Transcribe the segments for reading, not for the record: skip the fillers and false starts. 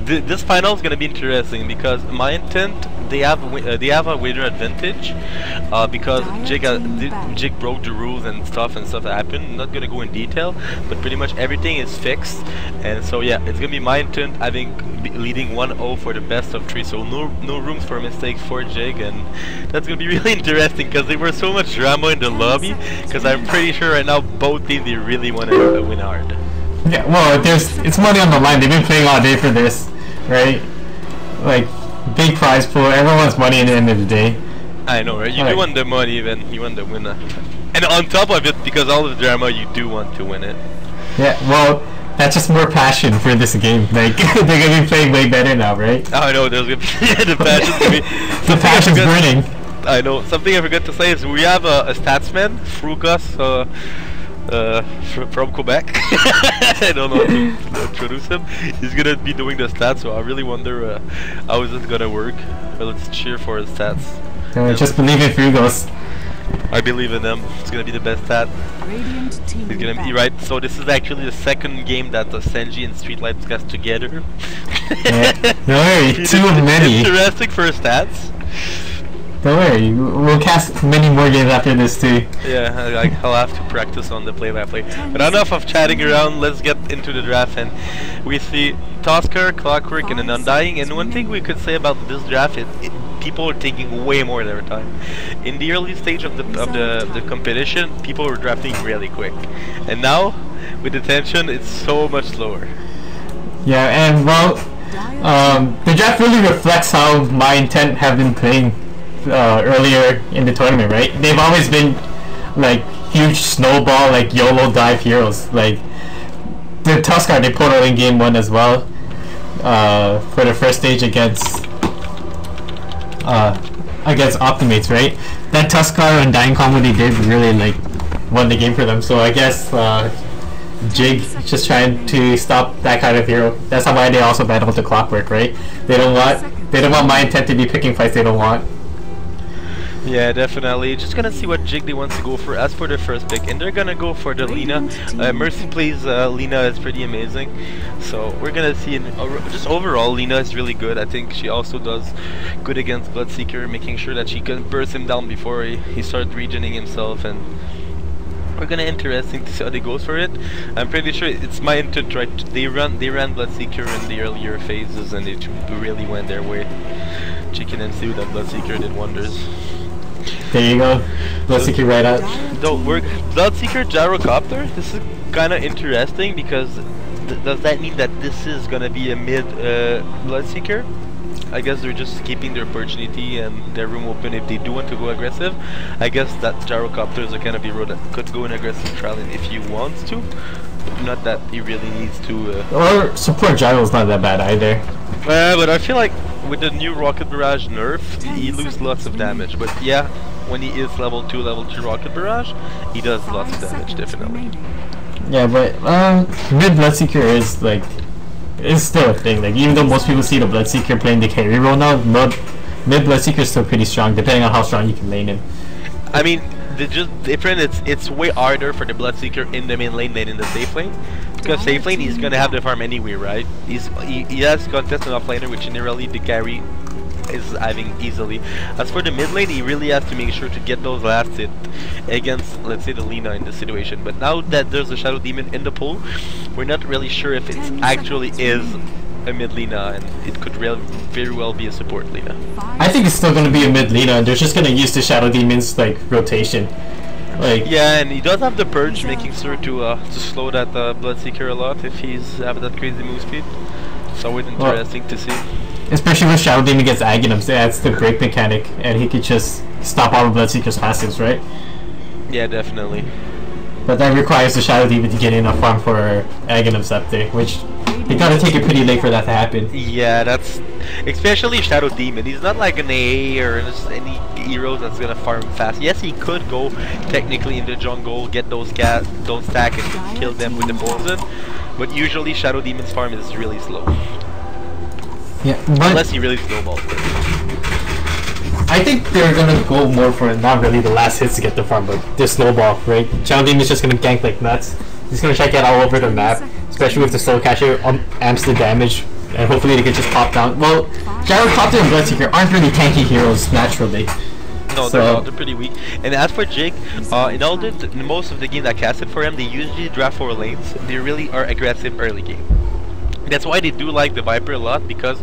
this final is gonna be interesting because my intent they have a winner advantage because Jig broke the rules and stuff happened. Not gonna go in detail, but pretty much everything is fixed, and so yeah, it's gonna be my intent having leading 1-0 for the best of 3, so no rooms for mistakes for Jig, and that's gonna be really interesting because there was so much drama in the lobby. Because I'm pretty sure right now both teams they really want to win hard. Yeah, well, it's money on the line. They've been playing all day for this, right? Like, big prize pool. Everyone wants money at the end of the day. I know, right? You do want the money, then you want the winner. And on top of it, because all the drama, you do want to win it. Yeah, well, that's just more passion for this game. Like, they're gonna be playing way better now, right? I know, there's gonna be the passion's gonna be... The passion's burning. I know. Something I forgot to say is we have a statsman, Frukas, from Quebec. I don't know how to introduce him. He's gonna be doing the stats, so I really wonder how is it gonna work. But let's cheer for his stats. Just believe in Frugos. I believe in him. It's gonna be the best stat. He's gonna be right. So this is actually the second game that Senji and Streetlights got together. Yeah. Don't worry, too many. Interesting for stats. Don't worry, we'll cast many more games after this too. Yeah, I'll have to practice on the play-by-play. But enough of chatting around, let's get into the draft. And we see Tosker, Clockwork, and an Undying. And one thing we could say about this draft is people are taking way more of their time. In the early stage of the competition, people were drafting really quick. And now, with the tension, it's so much slower. Yeah, and well, the draft really reflects how my intent have been playing earlier in the tournament, right? They've always been like huge snowball, like YOLO dive heroes. Like the Tuskar they pulled out in game 1 as well for the first stage against Optimates, right? That Tuskar and Dying combo they did really like won the game for them. So I guess Jig just trying to stop that kind of hero. That's why they also battled the Clockwork, right? They don't want my intent to be picking fights they don't want. Yeah, definitely. Just gonna see what Jig they want to go for as for the first pick, and they're gonna go for the Lina. Mercy plays Lina is pretty amazing, so we're gonna see. Just overall, Lina is really good. I think she also does good against Bloodseeker, making sure that she can burst him down before he starts regening himself, and we're gonna interesting to see how they goes for it. I'm pretty sure it's my intent, right? They ran Bloodseeker in the earlier phases, and it really went their way. Chicken and stew that Bloodseeker did wonders. There you go. Bloodseeker right out. Bloodseeker Gyrocopter. This is kind of interesting because does that mean that this is gonna be a mid Bloodseeker? I guess they're just keeping their opportunity and their room open if they do want to go aggressive. I guess that Gyrocopter is a kind of hero that could go in aggressive trial if he wants to. Not that he really needs to. Or support Gyro's not that bad either. But I feel like with the new Rocket Barrage nerf, he loses lots of damage. But yeah, when he is level 2, level 3 Rocket Barrage, he does lots of damage, definitely. Yeah, but mid Bloodseeker is like, it's still a thing. Like even though most people see the Bloodseeker playing the carry role now, mid Bloodseeker is still pretty strong, depending on how strong you can lane him. I mean, the just different. It's way harder for the Bloodseeker in the main lane than in the safe lane. Because safe lane, he's gonna have the farm anyway, right? He has contest and offlaner, which generally the carry is having easily. As for the mid lane, he really has to make sure to get those last hit against, let's say, the Lina in this situation. But now that there's a Shadow Demon in the pool, we're not really sure if it actually is a mid Lina, and it could very well be a support Lina. I think it's still gonna be a mid Lina, and they're just gonna use the Shadow Demon's like rotation. Like, yeah, and he does have the Purge, making sure to slow that Bloodseeker a lot if he's have that crazy move speed. It's always interesting to see. Especially when Shadow Demon gets Aghanim, so that's the break mechanic, and he could just stop all of Bloodseeker's passives, right? Yeah, definitely. But that requires the Shadow Demon to get enough farm for Aghanim Scepter, which they gotta take it pretty late for that to happen. Yeah, that's especially Shadow Demon. He's not like an AA or just any hero that's gonna farm fast. Yes, he could go technically in the jungle, get those stack and kill them with the poison, but usually Shadow Demon's farm is really slow. Yeah, but unless he really snowballs. I think they're gonna go more for not really the last hits to get the farm, but the snowball, right? Shadow Demon's just gonna gank like nuts. He's gonna check it all over the map, especially with the slow catcher, amps the damage and hopefully they can just pop down. Well, Gyrocopter and Bloodseeker aren't really tanky heroes naturally. No, they're not. They're pretty weak. And as for Jig, in all most of the games I casted for him, they usually draft 4 lanes. They really are aggressive early game. That's why they do like the Viper a lot, because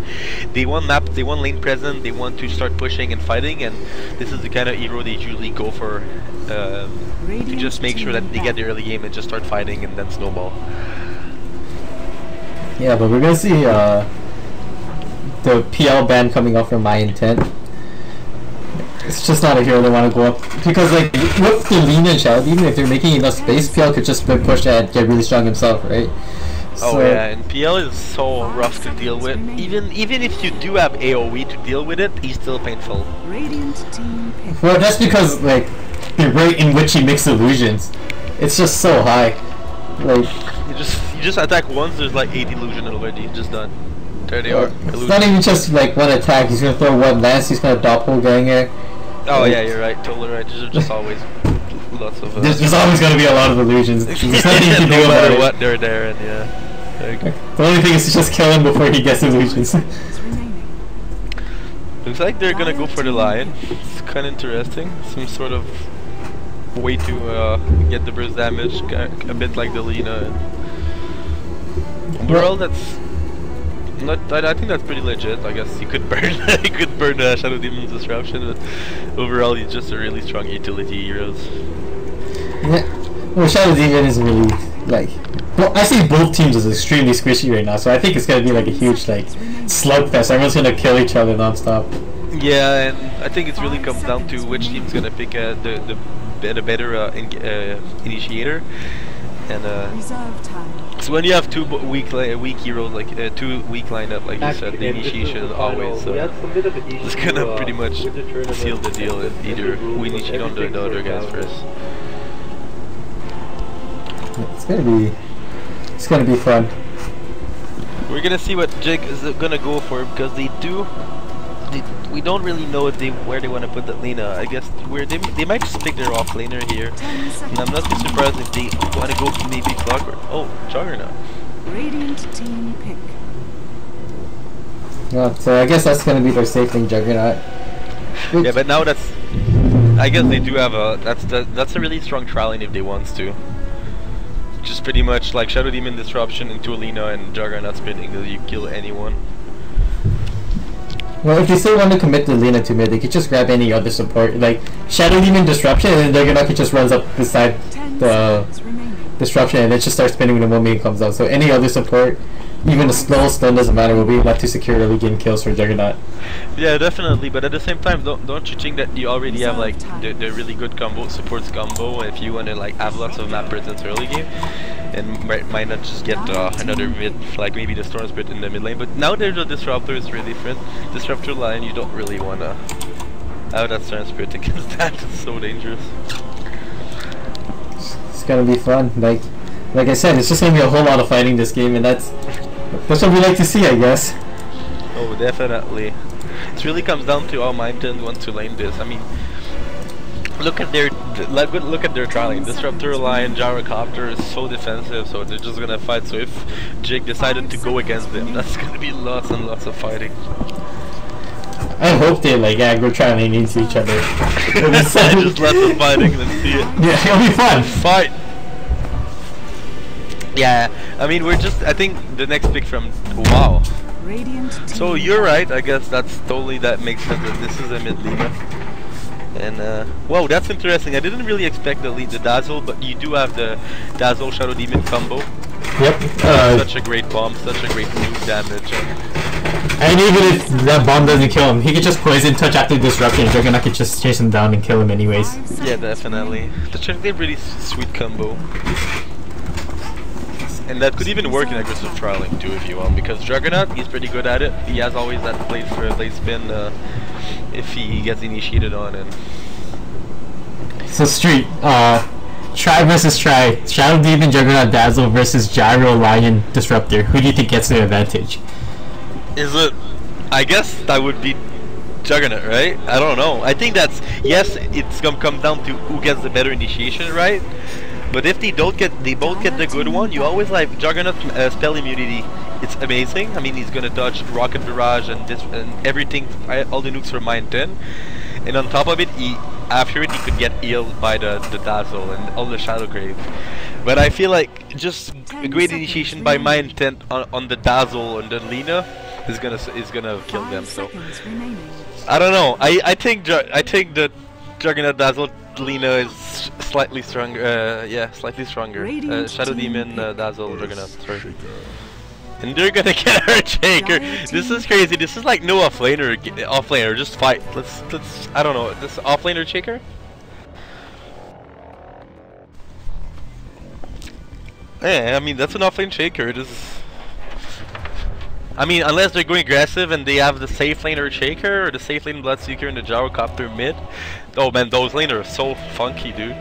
they want map, they want lane presence, they want to start pushing and fighting, and this is the kind of hero they usually go for to just make sure that they get the early game and just start fighting and then snowball. Yeah, but we're gonna see the PL ban coming up from My Intent. It's just not a hero they want to go up, because like with the Lina and Shadow, even if they're making enough space, PL could just push and get really strong himself, right? Oh yeah, and PL is so rough to deal with. Even if you do have AoE to deal with it, he's still painful. Well, that's because like the rate in which he makes illusions, it's just so high. Like you just attack once, there's like 8 illusion already, just done. There they are. It's not even just like one attack. He's gonna throw one lance. He's gonna doppelganger. Oh like, yeah, you're right. Totally right. There's just always lots of. There's always gonna be a lot of illusions. There's nothing you can do no about matter it. what, they're there, and yeah. The only thing is to just kill him before he gets illusions. Looks like they're gonna go for the lion. It's kind of interesting. Some sort of way to get the burst damage, a bit like the Lina. Overall, that's not. I think that's pretty legit. I guess you could burn, you could burn Shadow Demon's Disruption, but overall, he's just a really strong utility heroes. Yeah. Well, Shadow Demon is really like. Well, I see both teams as extremely squishy right now, so I think it's gonna be like a huge like slugfest. Everyone's gonna kill each other nonstop. Yeah, and I think it really comes down to which team's gonna pick the better initiator. And so when you have two weak heroes, like 2 weak lineup, like you said, the initiation is always it's gonna pretty much seal the deal. If either we initiate on the other guys first. It's gonna be fun. We're gonna see what Jig is gonna go for, because we don't really know where they want to put the Lina. I guess they might just pick their off laner here, and I'm not too surprised if they want to go for maybe Clockwork. Oh, Juggernaut. Radiant team pick. Well, so I guess that's gonna be their safe thing, Juggernaut. Yeah, but now that's. I guess they do have a. That's a really strong trial lane if they want to. Just pretty much like Shadow Demon Disruption into Lina and Juggernaut spinning, that you kill anyone. Well, if you still want to commit the Lina to mid, they could just grab any other support, like Shadow Demon Disruption, and then Juggernaut just runs up beside the Disruption, and it just starts spinning when the one main comes out. So any other support, even a slow stun doesn't matter, will be enough to secure early game kills for Juggernaut. Yeah, definitely. But at the same time, don't you think that you already have like the really good combo supports combo if you want to like have lots of map presence early game, and might not just get another mid, like maybe the Storm Spirit in the mid lane. But now there's a Disruptor, it's really different. Disruptor line, you don't really wanna have that Storm Spirit against that. It's so dangerous. It's gonna be fun. Like I said, it's just gonna be a whole lot of fighting this game, and that's what we like to see, I guess. Oh, definitely. It really comes down to how Mountain wants to lane this. I mean, look at their trialing. Disruptor line, Gyrocopter is so defensive, so they're just gonna fight. So if Jig decided to go against them, that's gonna be lots and lots of fighting. I hope they like aggro trialing into each other. Just lots of fighting, let's see it. Yeah, it'll be fun. Fight! Yeah, I mean, I think the next pick from, wow. So you're right, I guess that makes sense that this is a mid Lina. And wow, that's interesting. I didn't really expect the Dazzle, but you do have the Dazzle Shadow Demon combo. Yep. Such a great bomb, such a great nuke damage. And even if that bomb doesn't kill him, he could just poison touch after disruption. Juggernaut could just chase him down and kill him anyways. Yeah, definitely. That's a really sweet combo. And that could even work in aggressive trialing too if you want, because Juggernaut, he's pretty good at it. He has always that blade spin if he gets initiated on it. So Street, Try versus Try, Shadow Demon Juggernaut Dazzle versus Gyro Lion Disruptor. Who do you think gets the advantage? I guess that would be Juggernaut, right? I don't know. I think yes, it's gonna come down to who gets the better initiation, right? But if they both get the good one, you always like Juggernaut spell immunity. it's amazing. I mean, he's gonna dodge rocket barrage and this and everything, all the nukes from mine 10, and on top of it, after it he could get healed by the dazzle and all the shadow grave. But I feel like just a great initiation by mine 10 on the dazzle and the Lina is gonna kill them. So I don't know. I think the Juggernaut dazzle Lina is slightly stronger. Yeah, slightly stronger. Shadow Demon dazzle Juggernaut. Sorry. And they're gonna get her Shaker. This is crazy. This is like no offlaner. Just fight. Let's. I don't know. This offlaner Shaker. Yeah, I mean that's an offlane Shaker. This is. I mean, unless they're going aggressive and they have the safe laner Shaker or the safe lane Bloodseeker and the Gyrocopter mid. Oh man, those laners are so funky, dude.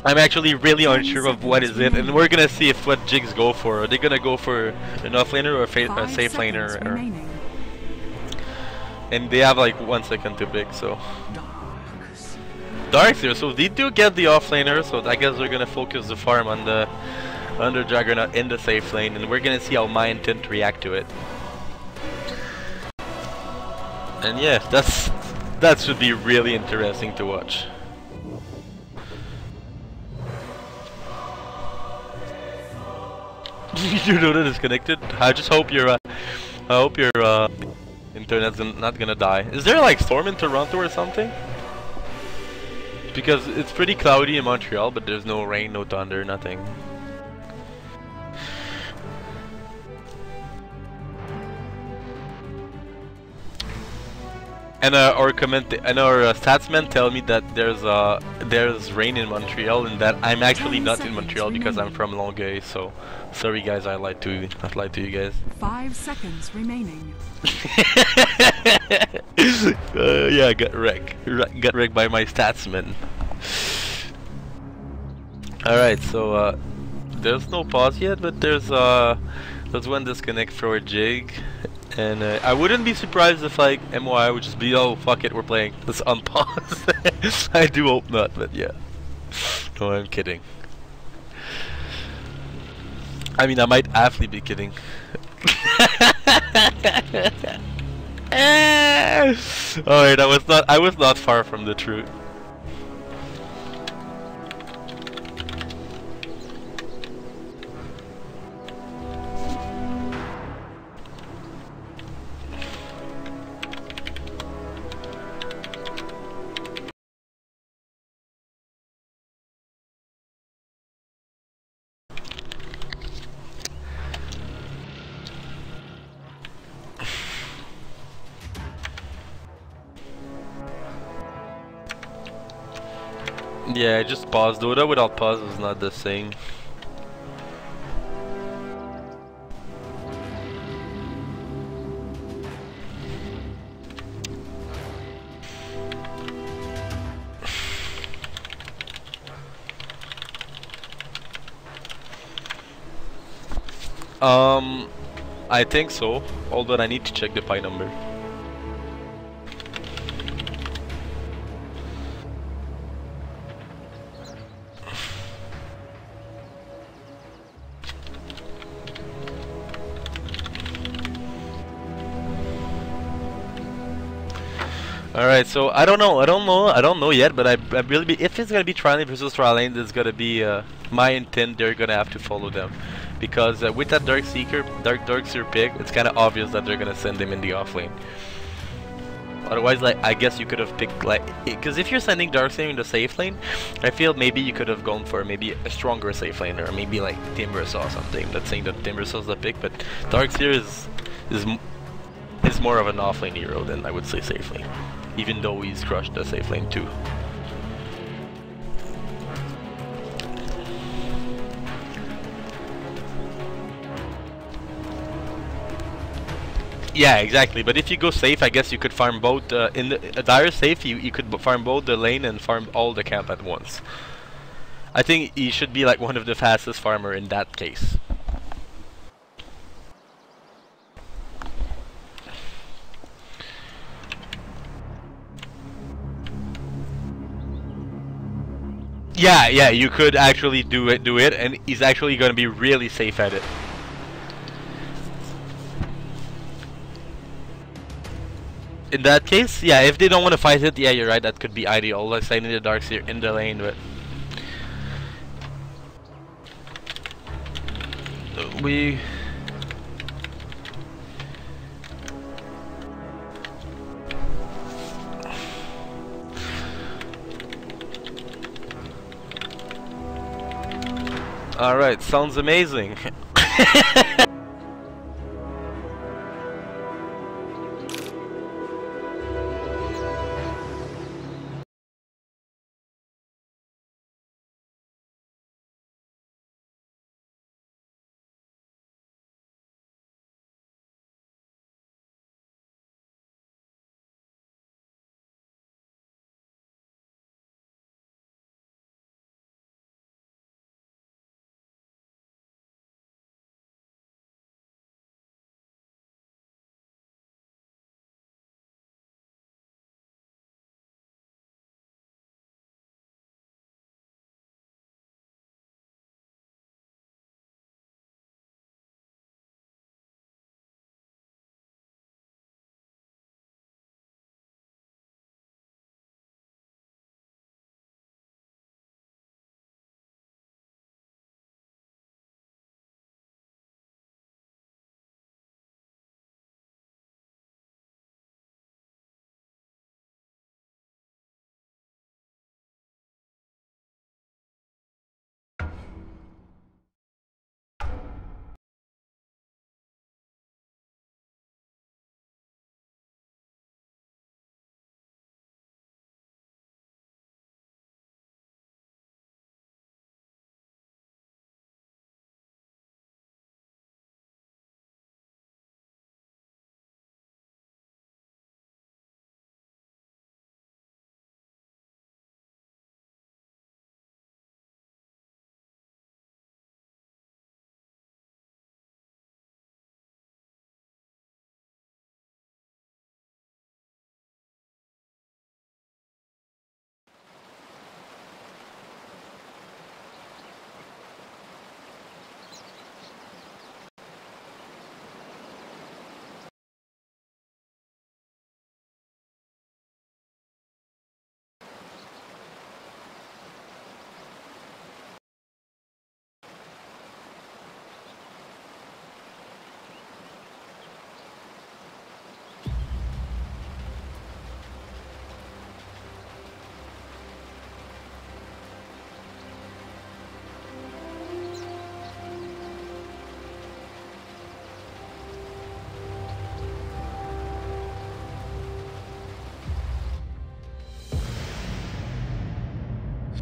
I'm actually really unsure of what is it, and we're gonna see if what jigs go for. Are they gonna go for an offlaner or a safe laner? And they have like 1 second to pick, so. Darkseer, so they do get the offlaner, so I guess they're gonna focus the farm on the Juggernaut in the safe lane, and we're gonna see how my intent react to it. And yeah, that should be really interesting to watch. Your Dota disconnected. I just hope your internet's not gonna die. Is there like storm in Toronto or something? Because it's pretty cloudy in Montreal, but there's no rain, no thunder, nothing. And our statsmen tell me that there's rain in Montreal, and that I'm actually not in Montreal because I'm from Longueuil. So sorry guys, I lied to you guys. 5 seconds remaining. Yeah, got wrecked by my statsmen. All right, so there's no pause yet, but there's one disconnect for a jig. And I wouldn't be surprised if like MOI would just be, oh fuck it, we're playing, let's unpause. I do hope not, but yeah. No, I'm kidding. I mean, I might actually be kidding. Alright, I was not far from the truth. Yeah, I just paused. Dota without pause is not the same. I think so, although I need to check the PI number. Alright, so I don't know yet, but I really be, if it's gonna be Trial Lane versus Trial Lane, there's gonna be my intent. They're gonna have to follow them, because with that Darkseer pick, it's kind of obvious that they're gonna send him in the off lane. Otherwise, like, I guess you could have picked, like, because if you're sending Darkseer in the safe lane, I feel maybe you could have gone for maybe a stronger safe laner, or maybe like Timbersaw or something. Not saying that Timbersaw's the pick, but Darkseer is more of an off lane hero than I would say safe lane, even though he's crushed the safe lane too. Yeah, exactly. But if you go safe, I guess you could farm both. In a dire safe, you could farm both the lane and farm all the camp at once. I think he should be like one of the fastest farmer in that case. Yeah, you could actually do it, and he's actually going to be really safe at it. In that case, yeah, if they don't want to fight it, yeah, you're right, that could be ideal. Like sending the darks here in the lane, but we. Alright, sounds amazing.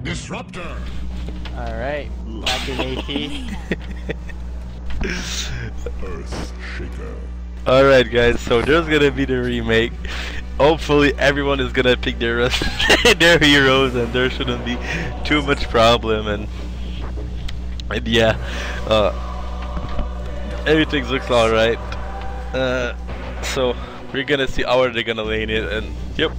Disruptor. Alright, back in AP. Earth Shaker. Alright guys, so there's gonna be the remake. Hopefully everyone is gonna pick their their heroes and there shouldn't be too much problem and yeah, everything looks alright. So we're gonna see how they're gonna lane it and yep.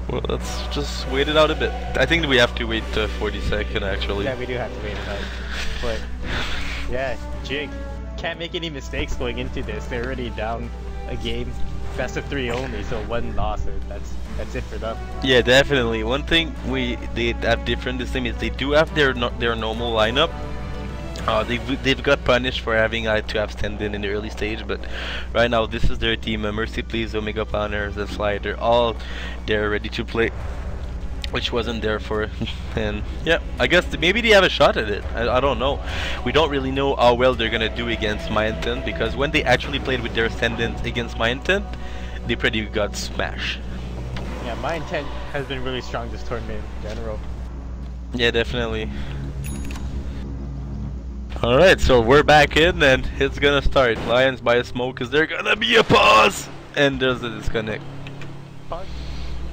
Well, let's just wait it out a bit. I think we have to wait 40 seconds actually. Yeah, we do have to wait it out. But yeah, Jig can't make any mistakes going into this. They're already down a game, best of 3 only, so 1 loss. That's it for them. Yeah, definitely. One thing they have different this time is they do have their normal lineup. They've got punished for having to have stand-in the early stage, but right now this is their team. Mercy Please, Omega Planners, and Fly, they're all there ready to play, which wasn't there for and yeah, I guess maybe they have a shot at it. I don't know. We don't really know how well they're gonna do against My Intent, because when they actually played with their stand-ins against My Intent, they pretty got smashed. Yeah, My Intent has been really strong this tournament in general. Yeah, definitely. Alright, so we're back in and it's gonna start. Lions by a smoke, is there gonna be a pause? And there's a disconnect. Pause?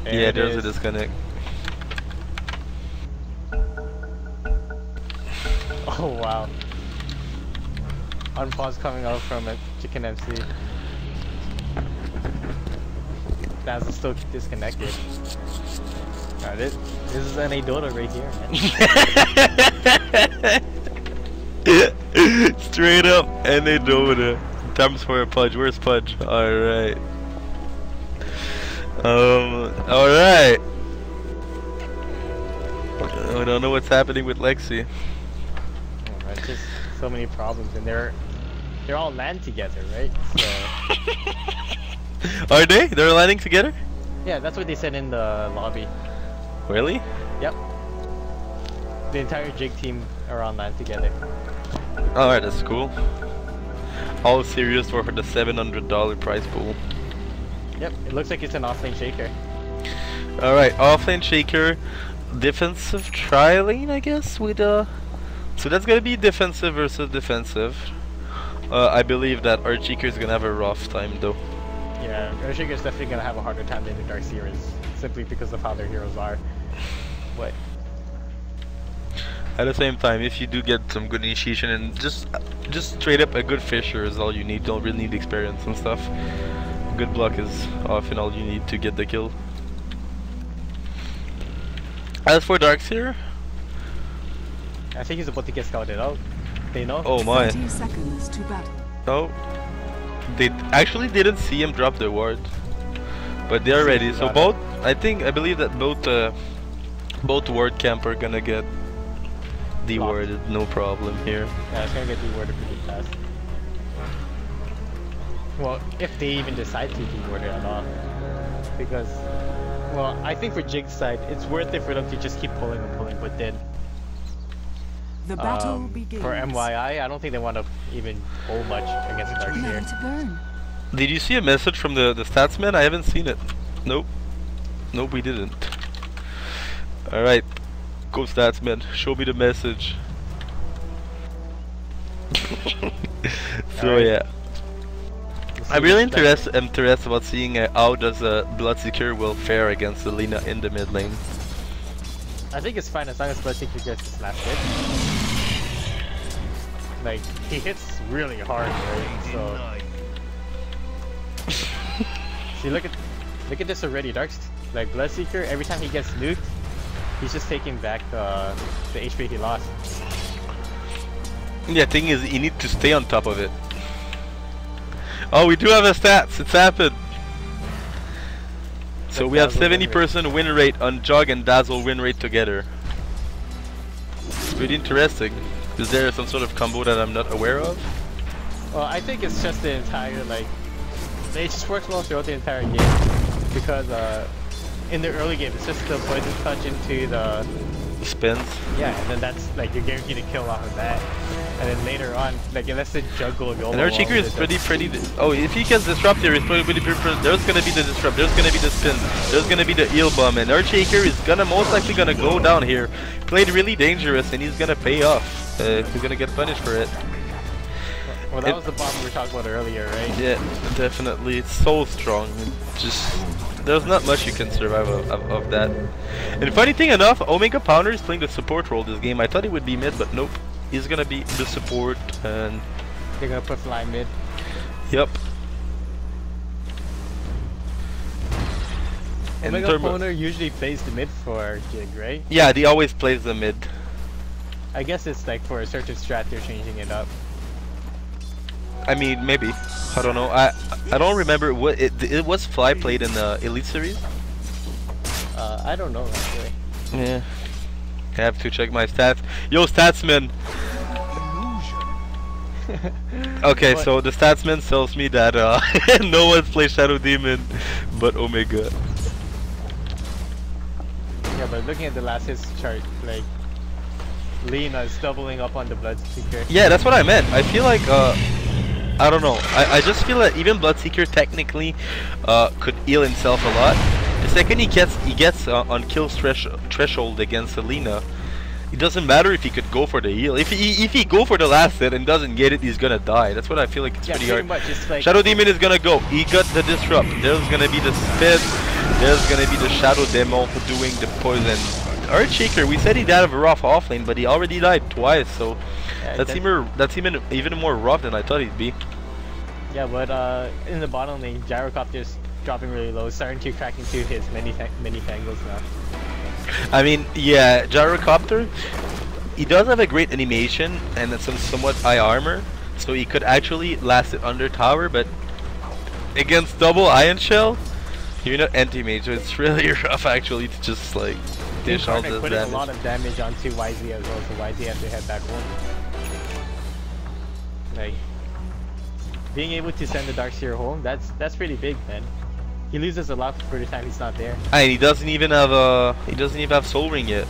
Yeah, there's a disconnect. Oh wow. Unpause coming out from a Chicken MC. Dazzle still disconnected. This is an Dota right here, man. Straight up NA Dota. Times for a Pudge. Where's Pudge? Alright. Alright. I don't know what's happening with Lexi. Oh, man, just so many problems, and they're all land together, right? So Are they? They're landing together? yeah, that's what they said in the lobby. Really? Yep. The entire Jig team are on land together. Alright, that's cool. All serious for the $700 prize pool. Yep, it looks like it's an offlane shaker. Alright, offlane shaker, defensive tri-lane, I guess, with so that's gonna be defensive versus defensive. I believe that our shaker is gonna have a rough time though. Yeah, our shaker is definitely gonna have a harder time than the Dark Seers, simply because of how their heroes are. But at the same time, if you do get some good initiation and just straight up a good fisher is all you need. Don't really need experience and stuff. Good block is often all you need to get the kill. As for Darkseer, I think he's about to get scouted out. They know. oh my. 30 seconds to battle. Oh, they actually didn't see him drop the ward, but they're ready. So both, I believe that both ward camp are gonna get dewarded, no problem here. Yeah, it's gonna get dewarded pretty fast. Well, if they even decide to deward it at all. Because, well, I think for Jig's side, it's worth it for them to just keep pulling and pulling, but then The battle begins. for MYI, I don't think they want to even pull much against the Dark Never Seer. to burn. Did you see a message from the statsman? I haven't seen it. Nope. Nope, we didn't. Alright. Go statsman. Show me the message. So Alright. yeah. I'm really interested about seeing how does Bloodseeker will fare against Selena in the mid lane. I think it's fine as long as Bloodseeker gets his last hit. Like, he hits really hard, right? So see, look at this already, Darks. Like Bloodseeker, every time he gets nuked, he's just taking back the HP he lost. Yeah, thing is, you need to stay on top of it. Oh, we do have a stats. It's happened. So we have 70% win rate on Jog and Dazzle win rate together. It's pretty interesting. Is there some sort of combo that I'm not aware of? Well, I think it's just the entire, like, it just works well throughout the entire game. Because in the early game, it's just the poison touch into the Spins. yeah, and then that's like you're guaranteed to kill off of that. And then later on, like unless they juggle YOLO. And our Cheeker is pretty. Oh, if he gets disrupt here, it's probably there's gonna be the disrupt. There's gonna be the spin. There's gonna be the eel bomb, and our Cheeker is gonna most likely gonna go down here. Played really dangerous, and he's gonna pay off. He's gonna get punished for it. Well, that was the bomb we were talking about earlier, right? Yeah, definitely. It's so strong. Just there's not much you can survive of that. And funny thing enough, Omega Pounder is playing the support role this game. I thought he would be mid, but nope. He's gonna be the support, and They're gonna put fly mid. yep. And Omega Pounder usually plays the mid for Jig, right? yeah, he always plays the mid. I guess it's like for a certain strat they're changing it up. I mean, maybe. I don't know. I don't remember what it was. Fly played in the Elite Series. I don't know actually. Yeah. I have to check my stats. Yo, Statsman. Okay, What? so the Statsman tells me that no one's played Shadow Demon but Omega. Yeah, but looking at the last hits chart, like Lina is doubling up on the Bloodseeker. Yeah, that's what I meant. I feel like I don't know. I just feel that even Bloodseeker technically could heal himself a lot. The second he gets on kill threshold against Selena, it doesn't matter if he could go for the heal. If he go for the last hit and doesn't get it, he's gonna die. That's what I feel like. It's pretty hard. Much. It's like Shadow Demon is gonna go. He got the disrupt. There's gonna be the spin. There's gonna be the Shadow Demon doing the poison. Earthshaker, we said he'd have a rough offlane, but he already died twice. So yeah, that's even more rough than I thought he'd be. Yeah, but in the bottom lane, Gyrocopter's dropping really low, starting to crack into his many tangles now. I mean, yeah, Gyrocopter, he does have a great animation and some somewhat high armor, so he could actually last it under tower, but against double Ion Shell, you're not anti-mage, so it's really rough actually to just like dish all this putting damage. a lot of damage onto YZ as well, so YZ has to head back home. Like, being able to send the Darkseer home, that's pretty big, man. He loses a lot for the time he's not there. And he doesn't even have Soul Ring yet,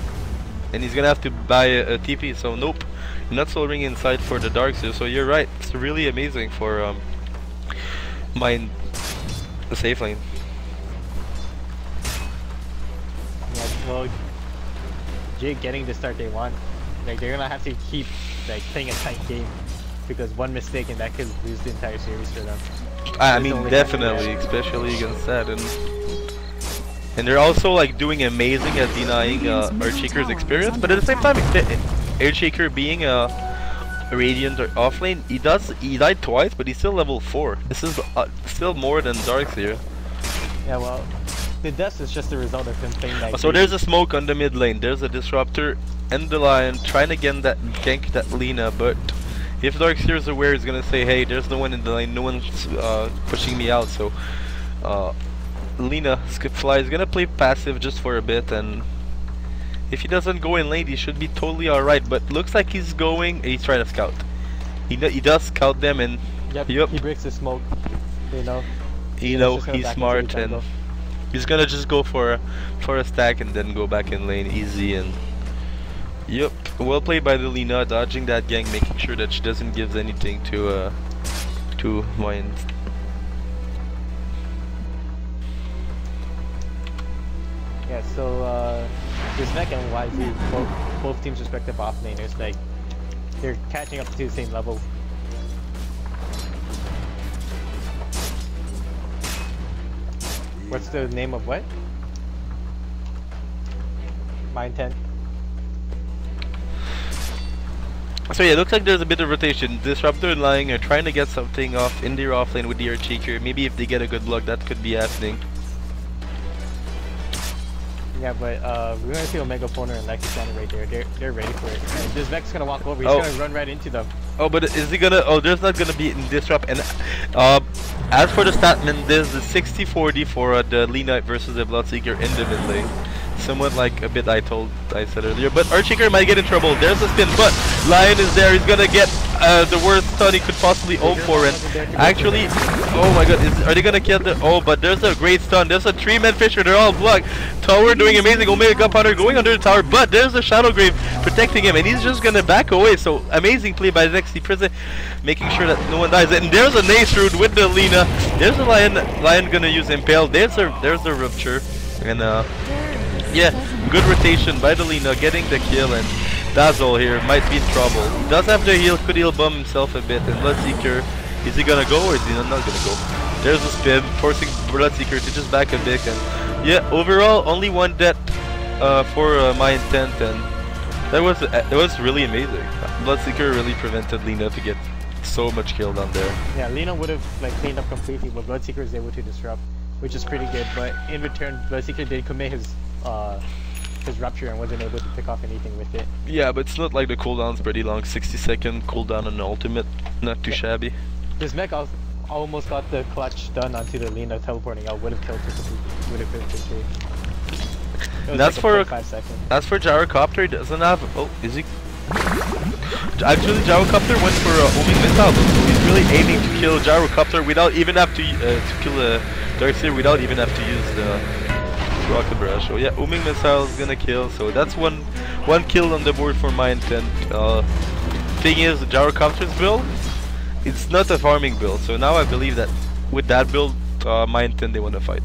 and he's gonna have to buy a TP. So nope, not Soul Ring inside for the Darkseer. So you're right, it's really amazing for the safe lane. Yeah, well, Jig getting the start they want. Like, they're gonna have to keep like playing a tight game, because one mistake and that could lose the entire series for them. I mean, definitely, especially against that, and they're also like doing amazing at denying Earthshaker's experience, but at the same time, Earthshaker being a Radiant or offlane, he died twice, but he's still level 4. This is still more than Darkseer. Yeah, well, the death is just the result of him playing that. So there's a smoke on the mid lane. There's a Disruptor and the Lion trying to get that gank that Lina, but if Darkseer is aware, he's gonna say, hey, there's no one in the lane, no one's pushing me out, so Lina, Skipfly, is gonna play passive just for a bit, and if he doesn't go in lane, he should be totally alright, but looks like he's going, he's trying to scout. He does scout them, and yep. He breaks the smoke, you know. He's smart, and he's gonna just go for a stack and then go back in lane easy, and yep, well played by the Lina, dodging that gang, making sure that she doesn't give anything to Mind. Yeah, so Rizmek and YZ, both teams' respective offlaners, like, they're catching up to the same level. What's the name of what? Mind 10. So yeah, it looks like there's a bit of rotation. Disruptor and Lying are trying to get something off in their offlane with the Earthshaker. Maybe if they get a good block, that could be happening. Yeah, but we're gonna see Omega Poner and Lexi standing right there. They're ready for it. And this Vex is gonna walk over. He's gonna run right into them. Oh, but is he gonna? Oh, there's not gonna be Disrupt. And as for the statman, there's the 60-40 for the Lina versus the Bloodseeker in the mid lane. Somewhat like a bit I said earlier, but Earthshaker might get in trouble. There's a spin, but Lion is there. He's gonna get the worst stun he could possibly hope for, and actually, oh my god, are they gonna kill the? Oh, but there's a great stun. There's a 3-man Fisher. They're all blocked. Tower doing amazing. Omega Powder going under the tower, but there's a Shadow Grave protecting him, and he's just gonna back away. So amazing play by the NXT Prison, making sure that no one dies. And there's a Nace Root with the Lina. There's a Lion gonna use Impale. There's a Rupture, and yeah, good rotation by the Lina, getting the kill, and Dazzle here might be in trouble. He does have the heal, could heal bomb himself a bit, and Bloodseeker, is he gonna go or is he not gonna go? There's a spin, forcing Bloodseeker to just back a bit, and yeah, overall only one death for my intent, and that was really amazing. Bloodseeker really prevented Lina to get so much kill down there. Yeah, Lina would have like cleaned up completely, but Bloodseeker is able to disrupt, which is pretty good. But in return, Bloodseeker did commit his Rupture and wasn't able to pick off anything with it. Yeah, but it's not like the cooldown's pretty long, 60-second cooldown on the ultimate, not too shabby. This mech almost got the clutch done onto the Lina teleporting out, would have killed her completely, would have been free. That's like for 5 seconds. As for Gyrocopter, he doesn't have. Oh, is he? Actually, Gyrocopter went for Homing Missile, so he's really aiming to kill Gyrocopter without even have to kill Darkseer without even have to use the Rocket Barrage. So yeah, Homing Missile is gonna kill. So that's one kill on the board for my intent. Thing is, the Gyrocopter's build, it's not a farming build. So now I believe that with that build, my intent they want to fight.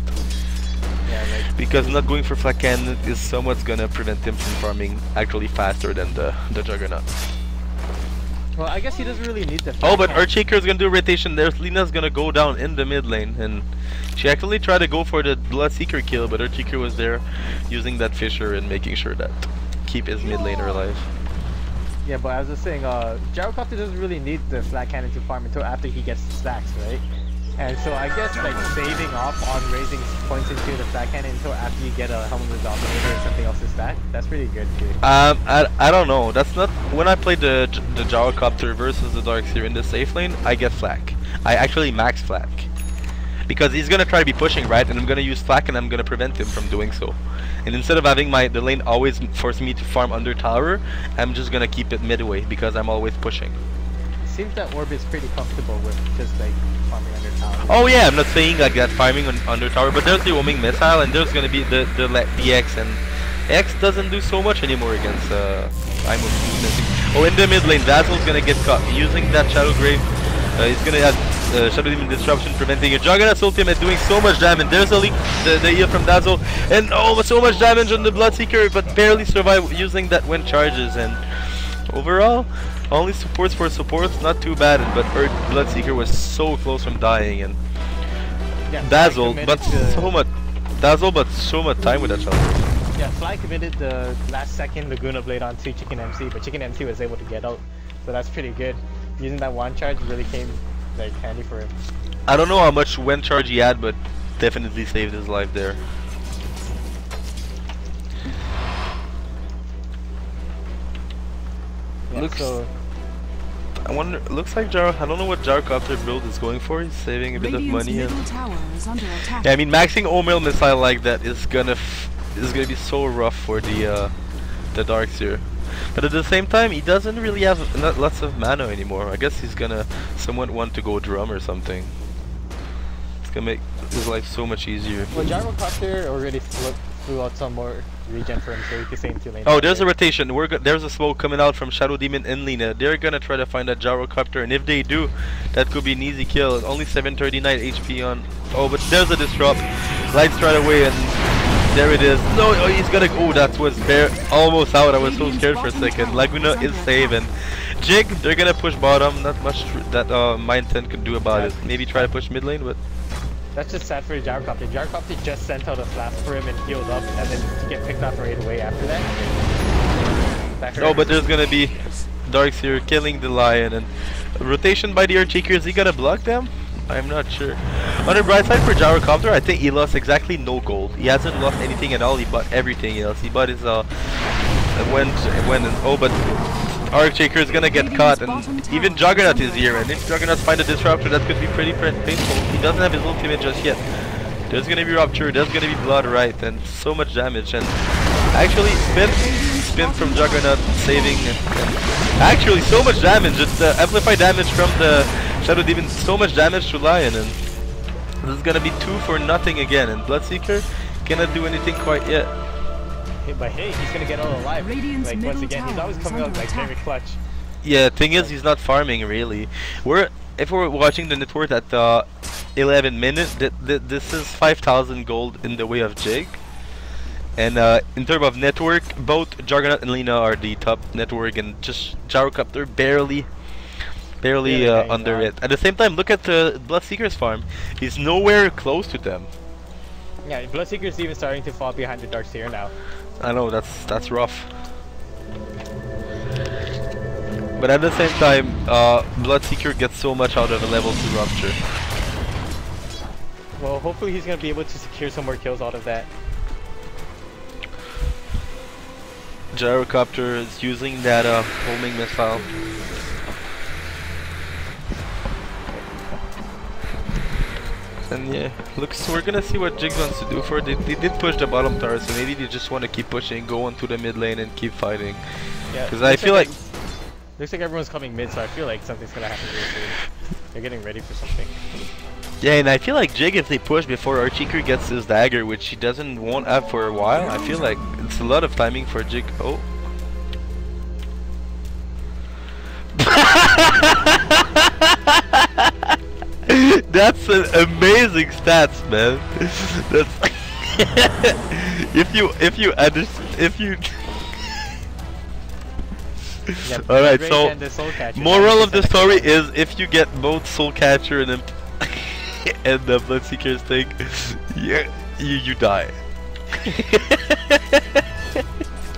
Yeah, like, because not going for Flak Cannon is somewhat gonna prevent him from farming actually faster than the Jigganautz. well, I guess he doesn't really need the. Oh, but Earthshaker is gonna do a rotation. There's Lina's gonna go down in the mid lane, and she actually tried to go for the Bloodseeker kill, but Earthshaker was there using that Fisher and making sure that keep his mid laner alive. Yeah, but as I was saying, Gyrocopter doesn't really need the Flat Cannon to farm until after he gets the stacks, right? And And so I guess like saving off on raising points into the flat cannon until after you get a Helmet of the Dominator or something else to stack, that's pretty good too. I don't know. That's not when I played the Gyrocopter versus the Darkseer in the safe lane. I get flak. I actually max flak because he's gonna try to be pushing right, and I'm gonna use flak, and I'm gonna prevent him from doing so. And instead of having the lane always force me to farm under tower, I'm just gonna keep it midway because I'm always pushing. Seems that Orb is pretty comfortable with just like farming under tower. Oh yeah, I'm not saying like that farming under tower, but there's the homing missile, and there's gonna be the X, and X doesn't do so much anymore against I'm Oh, in the mid lane, Dazzle's gonna get caught using that Shadow Grave. He's gonna have Shadow Demon Disruption preventing a Juggernaut's ultimate doing so much damage. There's a leak, the heal from Dazzle, and oh, so much damage on the Bloodseeker, but barely survive using that when charges. And overall, only supports for supports, not too bad. But Bloodseeker was so close from dying, and yeah, Dazzle, but so much time with that Shadow. Yeah, Fly committed the last second Laguna Blade onto Chicken MC, but Chicken MC was able to get out, so that's pretty good. Using that one charge really came like handy for him. I don't know how much when charge he had, but definitely saved his life there. Yeah, looks. So I wonder. Looks like Jaro. I don't know what Gyrocopter build is going for. He's saving a bit of money. And yeah, I mean maxing Omil missile like that is gonna be so rough for the Darkseer. But at the same time, he doesn't really have lots of mana anymore. I guess he's gonna somewhat want to go drum or something. It's gonna make his life so much easier. Well, Gyrocopter already flew out some more regen for him, so he can stay in 2 lanes. Oh, there's a rotation. There's a smoke coming out from Shadow Demon and Lina. They're gonna try to find that Gyrocopter, and if they do, that could be an easy kill. Only 739 HP on. Oh, but there's a disrupt. Lights right away, and there it is. No, oh, he's gonna. Oh, that was almost out. I was so scared for a second. Laguna is saving. Jig, they're gonna push bottom. Not much that Mind 10 can do about it. Maybe try to push mid lane, but that's just sad for Gyrocopter. Gyrocopter just sent out a flash for him and healed up, and then to get picked off right away after that. Oh, but there's gonna be Darkseer killing the lion, and rotation by the Earthshakers. Is he gonna block them? I'm not sure. On the bright side for Gyrocopter, I think he lost exactly no gold. He hasn't lost anything at all. He bought everything else. He bought his but Earthshaker is gonna get caught, and even Juggernaut is here. And if Juggernaut finds a disruptor, that could be pretty painful. He doesn't have his ultimate just yet. There's gonna be rupture. There's gonna be blood right, and so much damage. And actually, spin from Juggernaut saving. And actually, so much damage. It's amplified damage from the Shadow Demon, so much damage to Lion, and this is gonna be 2 for nothing again. And Bloodseeker cannot do anything quite yet. But hey, he's gonna get out alive. Like once again, he's always coming out like very clutch. Yeah, thing is, he's not farming really. If we're watching the network at 11 minutes, this is 5,000 gold in the way of Jig. And in terms of network, both Juggernaut and Lina are the top network, and just Gyrocopter barely under it. At the same time, look at the Bloodseeker's farm. He's nowhere close to them. Yeah, Bloodseeker's even starting to fall behind the Darkseer now. I know, that's rough. But at the same time, Bloodseeker gets so much out of a level 2 rupture. Well, hopefully he's gonna be able to secure some more kills out of that. Gyrocopter is using that homing missile. And yeah, looks, we're gonna see what Jig wants to do for it. They did push the bottom tower, so maybe they just want to keep pushing, go onto the mid lane and keep fighting. Yeah, because I feel like looks like everyone's coming mid, so I feel like something's gonna happen really soon. They're getting ready for something. Yeah, and I feel like Jig, if they push before Earthshaker gets his dagger, which he won't have for a while, I feel like it's a lot of timing for Jig. Oh. That's an amazing stats, man. That's if you Yeah, alright, so moral of the story is if you get both Soul Catcher and the Bloodseeker's thing, you die.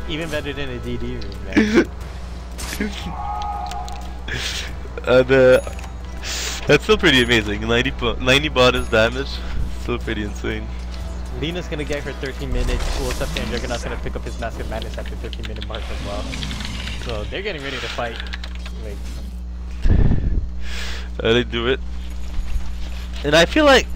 Even better than a DD room, man. That's still pretty amazing. 90 bonus damage. Still pretty insane. Lina's gonna get her 13-minute ults up there, and Juggernaut's gonna pick up his Mask of Madness at the 15-minute mark as well. So they're getting ready to fight. Like, they do it. And I feel like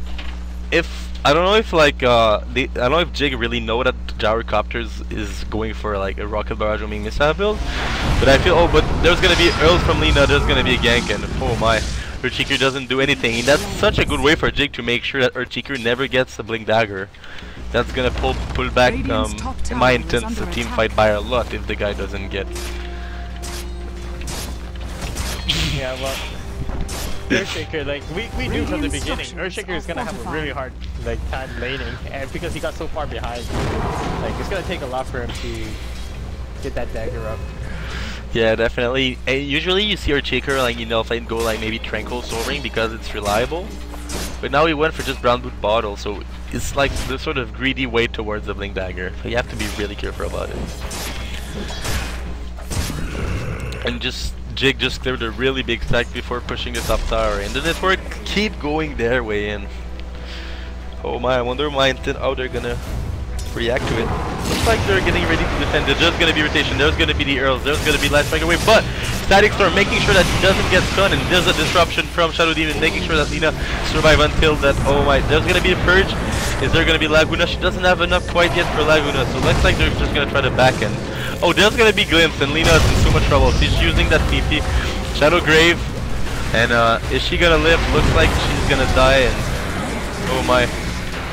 I don't know if like I don't know if Jig really know that Gyrocopters is going for like a rocket barrage homing missile build, but I feel but there's gonna be Earls from Lina, there's gonna be a gank, and oh my, Earthshaker doesn't do anything. And that's such a good way for Jig to make sure that Earthshaker never gets a blink dagger. That's gonna pull back in my intense team fight by a lot if the guy doesn't get. yeah, well, Earthshaker, like we knew from the beginning, Earthshaker is gonna have a really hard like time laning, and because he got so far behind, like it's gonna take a lot for him to get that dagger up. Yeah, definitely. And usually you see Earthshaker like if I go like maybe Tranquil Sobering because it's reliable, but now he went for just Brown Boot Bottle, so it's like the sort of greedy way towards the blink dagger. So you have to be really careful about it. And Jig just cleared a really big stack before pushing the top tower, and the network keep going their way in. Oh my, I wonder how they're gonna react to it. Looks like they're getting ready to defend. There's just gonna be rotation, there's gonna be the Earls, there's gonna be Light Strike away, but Static Storm making sure that he doesn't get stunned, and there's a disruption from Shadow Demon making sure that Lina survive until that. Oh my, there's gonna be a Purge. Is there gonna be Laguna? She doesn't have enough quite yet for Laguna, so looks like they're just gonna try to back end. Oh, there's gonna be Glimpse, and Lina is in so much trouble. She's using that TP. Shadow Grave, and is she gonna live? Looks like she's gonna die, and oh my.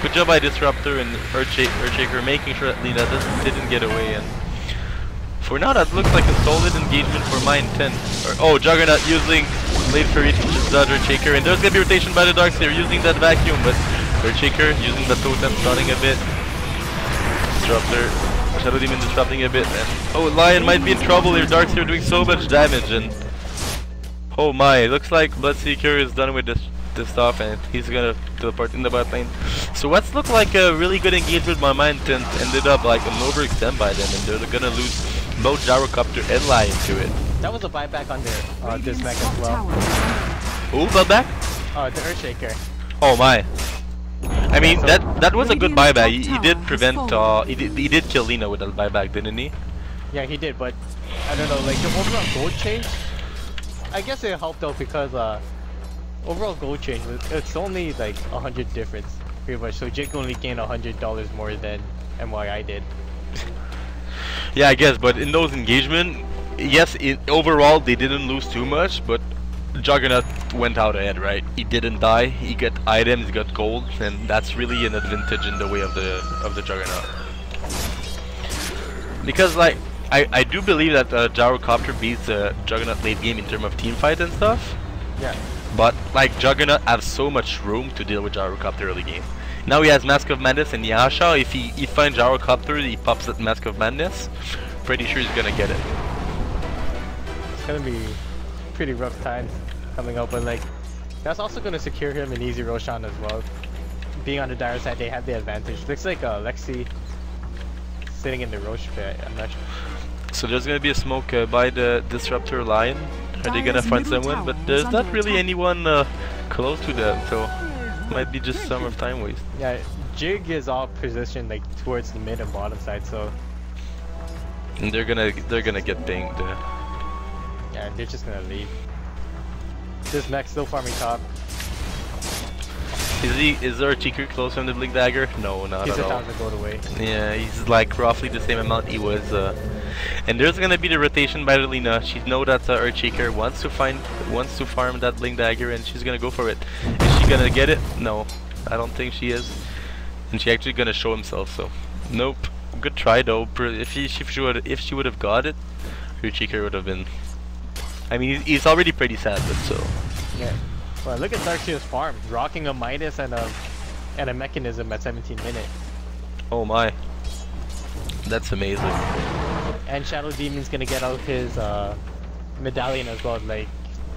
Good job by Disruptor and Earthshaker making sure that Lina didn't get away, and for now that looks like a solid engagement for my intent. Oh, Juggernaut using Blade Fury to just dodge Earthshaker, and there's gonna be rotation by the Darkseer using that vacuum, but Earthshaker using the totem, stunning a bit. Disruptor, Shadow Demon disrupting a bit, and oh, Lion might be in trouble here. Darkseer doing so much damage, and oh my, looks like Bloodseeker is done with this stuff, and he's gonna teleport in the bot lane. So what's looked like a really good engagement by my intent ended up like an overextend by them, and they're gonna lose both Gyrocopter and Lion to it. That was a buyback on their this mech as well. Ooh, buyback? The Earthshaker. Oh my. I mean, that was a good buyback. He did prevent, he did kill Lina with that buyback, didn't he? Yeah, he did, but I don't know, like the overall gold change, I guess it helped out because overall gold change, it's only like 100 difference, pretty much. So Jig only gained $100 more than MYI did. Yeah, I guess, but in those engagement, yes, overall they didn't lose too much, but Juggernaut went out ahead, right? He didn't die, he got items, he got gold, and that's really an advantage in the way of the Juggernaut. Because like, I do believe that Gyrocopter beats Juggernaut late game in terms of team fight and stuff. Yeah. But like Juggernaut has so much room to deal with Gyrocopter early game. Now he has Mask of Madness and Yasha. If he finds Gyrocopter, he pops that Mask of Madness. Pretty sure he's gonna get it. It's gonna be pretty rough times coming up, but like that's also gonna secure him an easy Roshan as well. Being on the dire side, they have the advantage. Looks like Lexi sitting in the Roche pit. I'm not sure. So there's gonna be a smoke by the Disruptor Lion. Are they gonna find someone? But there's not really anyone close to them, so might be just some of time waste. Yeah, Jig is all positioned like towards the mid and bottom side, so and they're gonna get banged. Yeah, they're just gonna leave. This mech still farming top. Is our Earthshaker close on the Blink Dagger? No, not he's at all. He's 1,000 gold away. Yeah, he's like roughly the same amount he was. And there's gonna be the rotation by Lina. She knows that Earthshaker wants to farm that Blink Dagger, and she's gonna go for it. Is she gonna get it? No, I don't think she is. And she actually gonna show himself. So, nope. Good try though. If she would have got it, Earthshaker would have been. I mean, he's already pretty sad, but so. Yeah. Well, look at Darkseer's farm, rocking a Midas and a mechanism at 17 minutes. Oh my. That's amazing. And Shadow Demon's gonna get out his medallion as well. Like,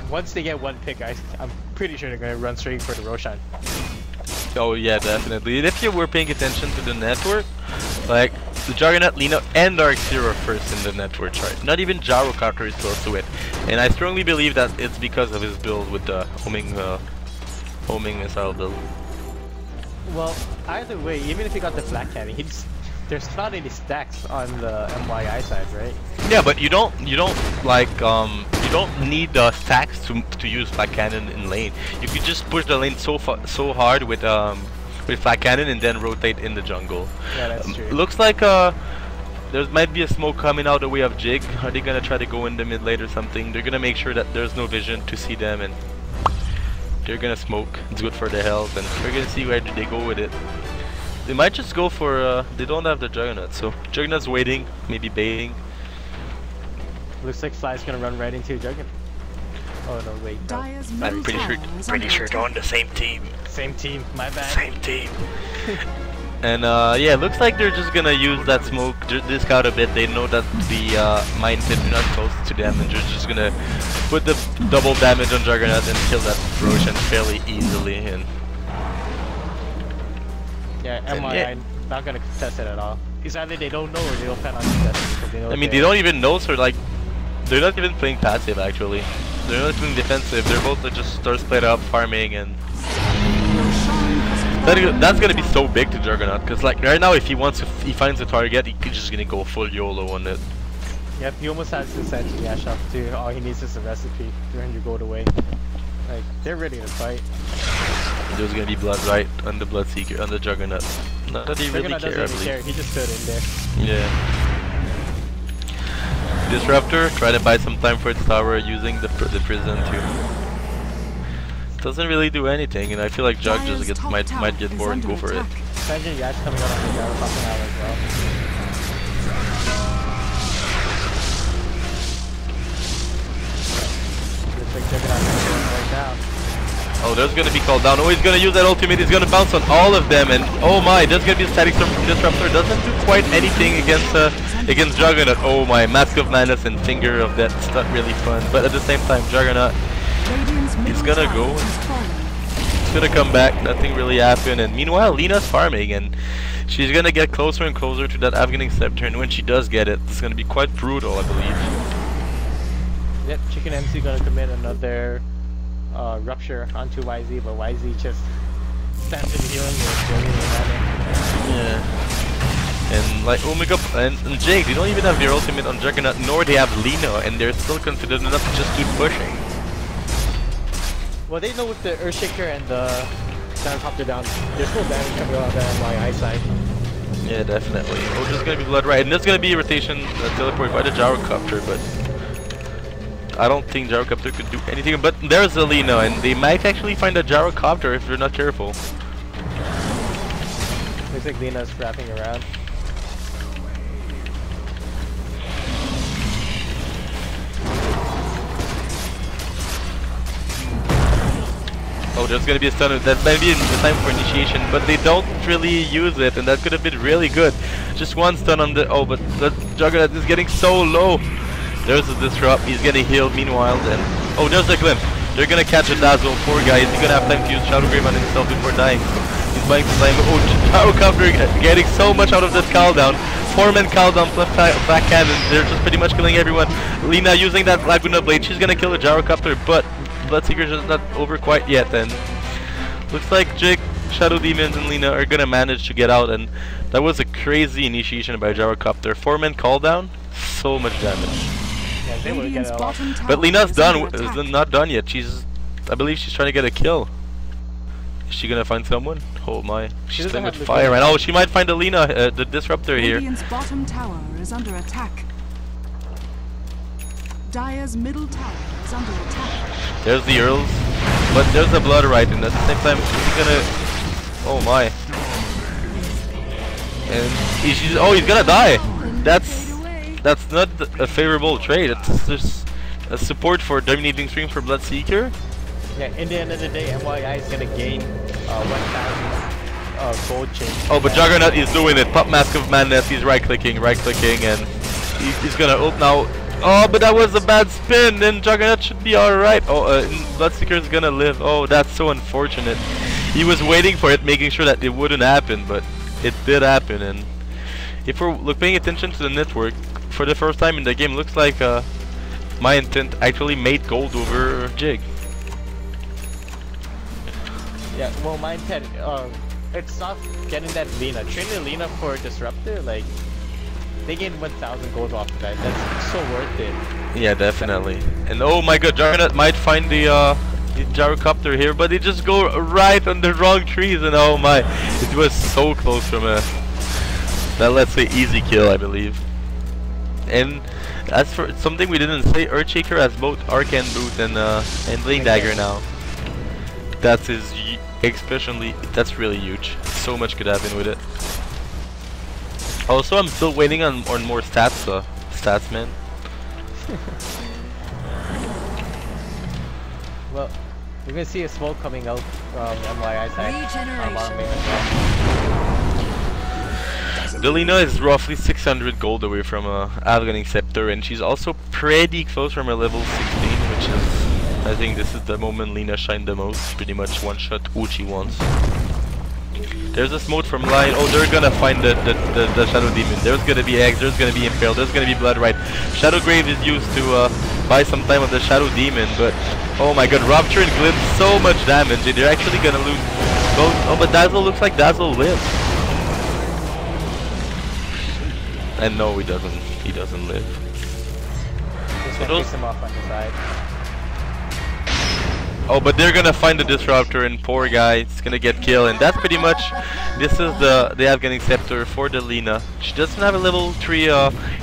once they get one pick, I'm pretty sure they're gonna run straight for the Roshan. Oh yeah, definitely. And if you were paying attention to the network, like the Juggernaut, Lina, and Darkseer are first in the network chart. Not even Gyrocopter is close to it. And I strongly believe that it's because of his build with the homing missile build. Well, either way, even if he got the flat cannon, there's not any stacks on the MYI side, right? Yeah, but you don't like you don't need the stacks to use flat cannon in lane. You could just push the lane so hard with flat cannon and then rotate in the jungle. Yeah, that's true. Looks like there might be a smoke coming out the way of Jig. Are they gonna try to go in the mid lane or something? They're gonna make sure that there's no vision to see them, and they're gonna smoke. It's good for their health, and we're gonna see where do they go with it. They might just go for they don't have the Jigganautz, so Jigganautz's waiting, maybe baiting. Looks like Fly's gonna run right into Juggernaut. Oh no, wait. No. I'm pretty sure they're on the same team. Same team, my bad. Same team. And yeah, looks like they're just gonna use that smoke, discount a bit. They know that the mine pit is not close to them, and they're just gonna put the double damage on Juggernaut and kill that Roshan fairly easily. And yeah, MYI not gonna contest it at all. It's either they don't know or they don't plan on contesting because they know. I mean, they don't even know, so like, they're not even playing passive actually. They're not playing defensive. They're both just start split up, farming, and that's gonna be so big to Juggernaut. Cause like right now, if he finds a target, he's just gonna go full YOLO on it. Yep, he almost has to send Yash up too. All he needs is a recipe. 300 gold away. Like they're ready to fight. There's gonna be blood right on the Bloodseeker, on the Juggernaut. Not that he really care, I believe. He just stood in there. Yeah. Disruptor, try to buy some time for its tower using the prison too. Doesn't really do anything, and I feel like Jug just might get bored and go for it. Imagine Yash coming out on the Gyro popping out as well. Looks like Juggernaut's going right down. Oh, there's gonna be called down. Oh, he's gonna use that ultimate. He's gonna bounce on all of them, and oh my, there's gonna be a static disruptor. Doesn't do quite anything against Juggernaut. Oh my, Mask of Madness and Finger of Death's not really fun, but at the same time, Juggernaut, he's gonna go. He's gonna come back. Nothing really happened, and meanwhile, Lina's farming, and she's gonna get closer and closer to that Afghaning Scepter. And when she does get it, it's gonna be quite brutal, I believe. Yep, Chicken MC gonna commit another rupture onto YZ, but YZ just stands in healing with Yeah. And like Omega and Jake, they don't even have their ultimate on Juggernaut, nor they have Lina, and they're still confident enough to just keep pushing. Well, they know with the Earthshaker and the Gyrocopter down, there's no damage coming out of the MYI side. Yeah, definitely. Oh, there's gonna be blood right, and there's gonna be a rotation teleport by the Gyrocopter, but I don't think Gyrocopter could do anything. But there's a Lina, and they might actually find a Gyrocopter if they're not careful. Looks like Lina's wrapping around. Oh, there's gonna be a stun. That might be the time for initiation, but they don't really use it, and that could have been really good. Just one stun on the. Oh, but the Juggernaut is getting so low. There's a disrupt. He's getting healed. Meanwhile, then. Oh, there's a glimpse. They're gonna catch a Dazzle. Poor guy. Is he gonna have time to use Shadow Grave on himself before dying? He's buying some time. Oh, Gyrocopter getting so much out of this cooldown. 4-man cooldown plus back cannon. They're just pretty much killing everyone. Lina using that Laguna Blade. She's gonna kill the Gyrocopter, but Bloodseeker's just not over quite yet. And looks like Jig, Shadow Demons, and Lina are gonna manage to get out. And that was a crazy initiation by Gyrocopter. 4-man cooldown, so much damage. Yeah, they would get it off. But Lina's not done yet. I believe she's trying to get a kill. Is she gonna find someone? Oh my, she's playing with fire right now. Oh, she might find a Lina, the disruptor here. Radiant's bottom tower is under attack. Dire's middle tower is under attack. There's the Earls, but there's a blood right, and at the same time he's gonna. Oh my. And he's gonna die. That's not a favorable trade. It's just a support for dominating stream for Bloodseeker. Yeah, in the end of the day, MYI is gonna gain 1,000 gold chain. Oh, but Juggernaut is doing it. Pop Mask of Madness. He's right clicking, and he's gonna ult now. Oh, but that was a bad spin. Then Juggernaut should be alright. Oh, Bloodseeker is gonna live. Oh, that's so unfortunate. He was waiting for it, making sure that it wouldn't happen, but it did happen. And if we're paying attention to the network for the first time in the game, looks like my intent actually made gold over Jig. Yeah, well, my intent, it's not getting that Lina. Training Lina for Disruptor, like, they gain 1,000 gold off of that. That's so worth it. Yeah, definitely. And oh my god, Jigganautz might find the gyrocopter here, but they just go right on the wrong trees, and oh my, it was so close from a, let's say, easy kill, I believe. And as for something we didn't say, Earthshaker has both Arcane Boot and Blade Dagger now. That's his, especially, that's really huge. So much could happen with it. Also, I'm still waiting on more stats, man. Well, we're gonna see a smoke coming out from MYI side. Delina is roughly 600 gold away from Afghaning Scepter, and she's also pretty close from her level 16, which is, I think this is the moment Lina shined the most. Pretty much one shot who she wants. There's a smoke from line. Oh, they're gonna find the Shadow Demon. There's gonna be eggs, there's gonna be Impale, there's gonna be Blood Right. Shadow Grave is used to buy some time of the Shadow Demon, but oh my god, Rupture and Glimpse, so much damage, and they're actually gonna lose both. Oh, but Dazzle looks like Dazzle lives. And no, he doesn't live. Just gonna piss him off on the side. Oh, but they're gonna find the Disruptor, and poor guy is gonna get killed, and that's pretty much, this is the Afghaning Scepter for the Lina. She doesn't have a level 3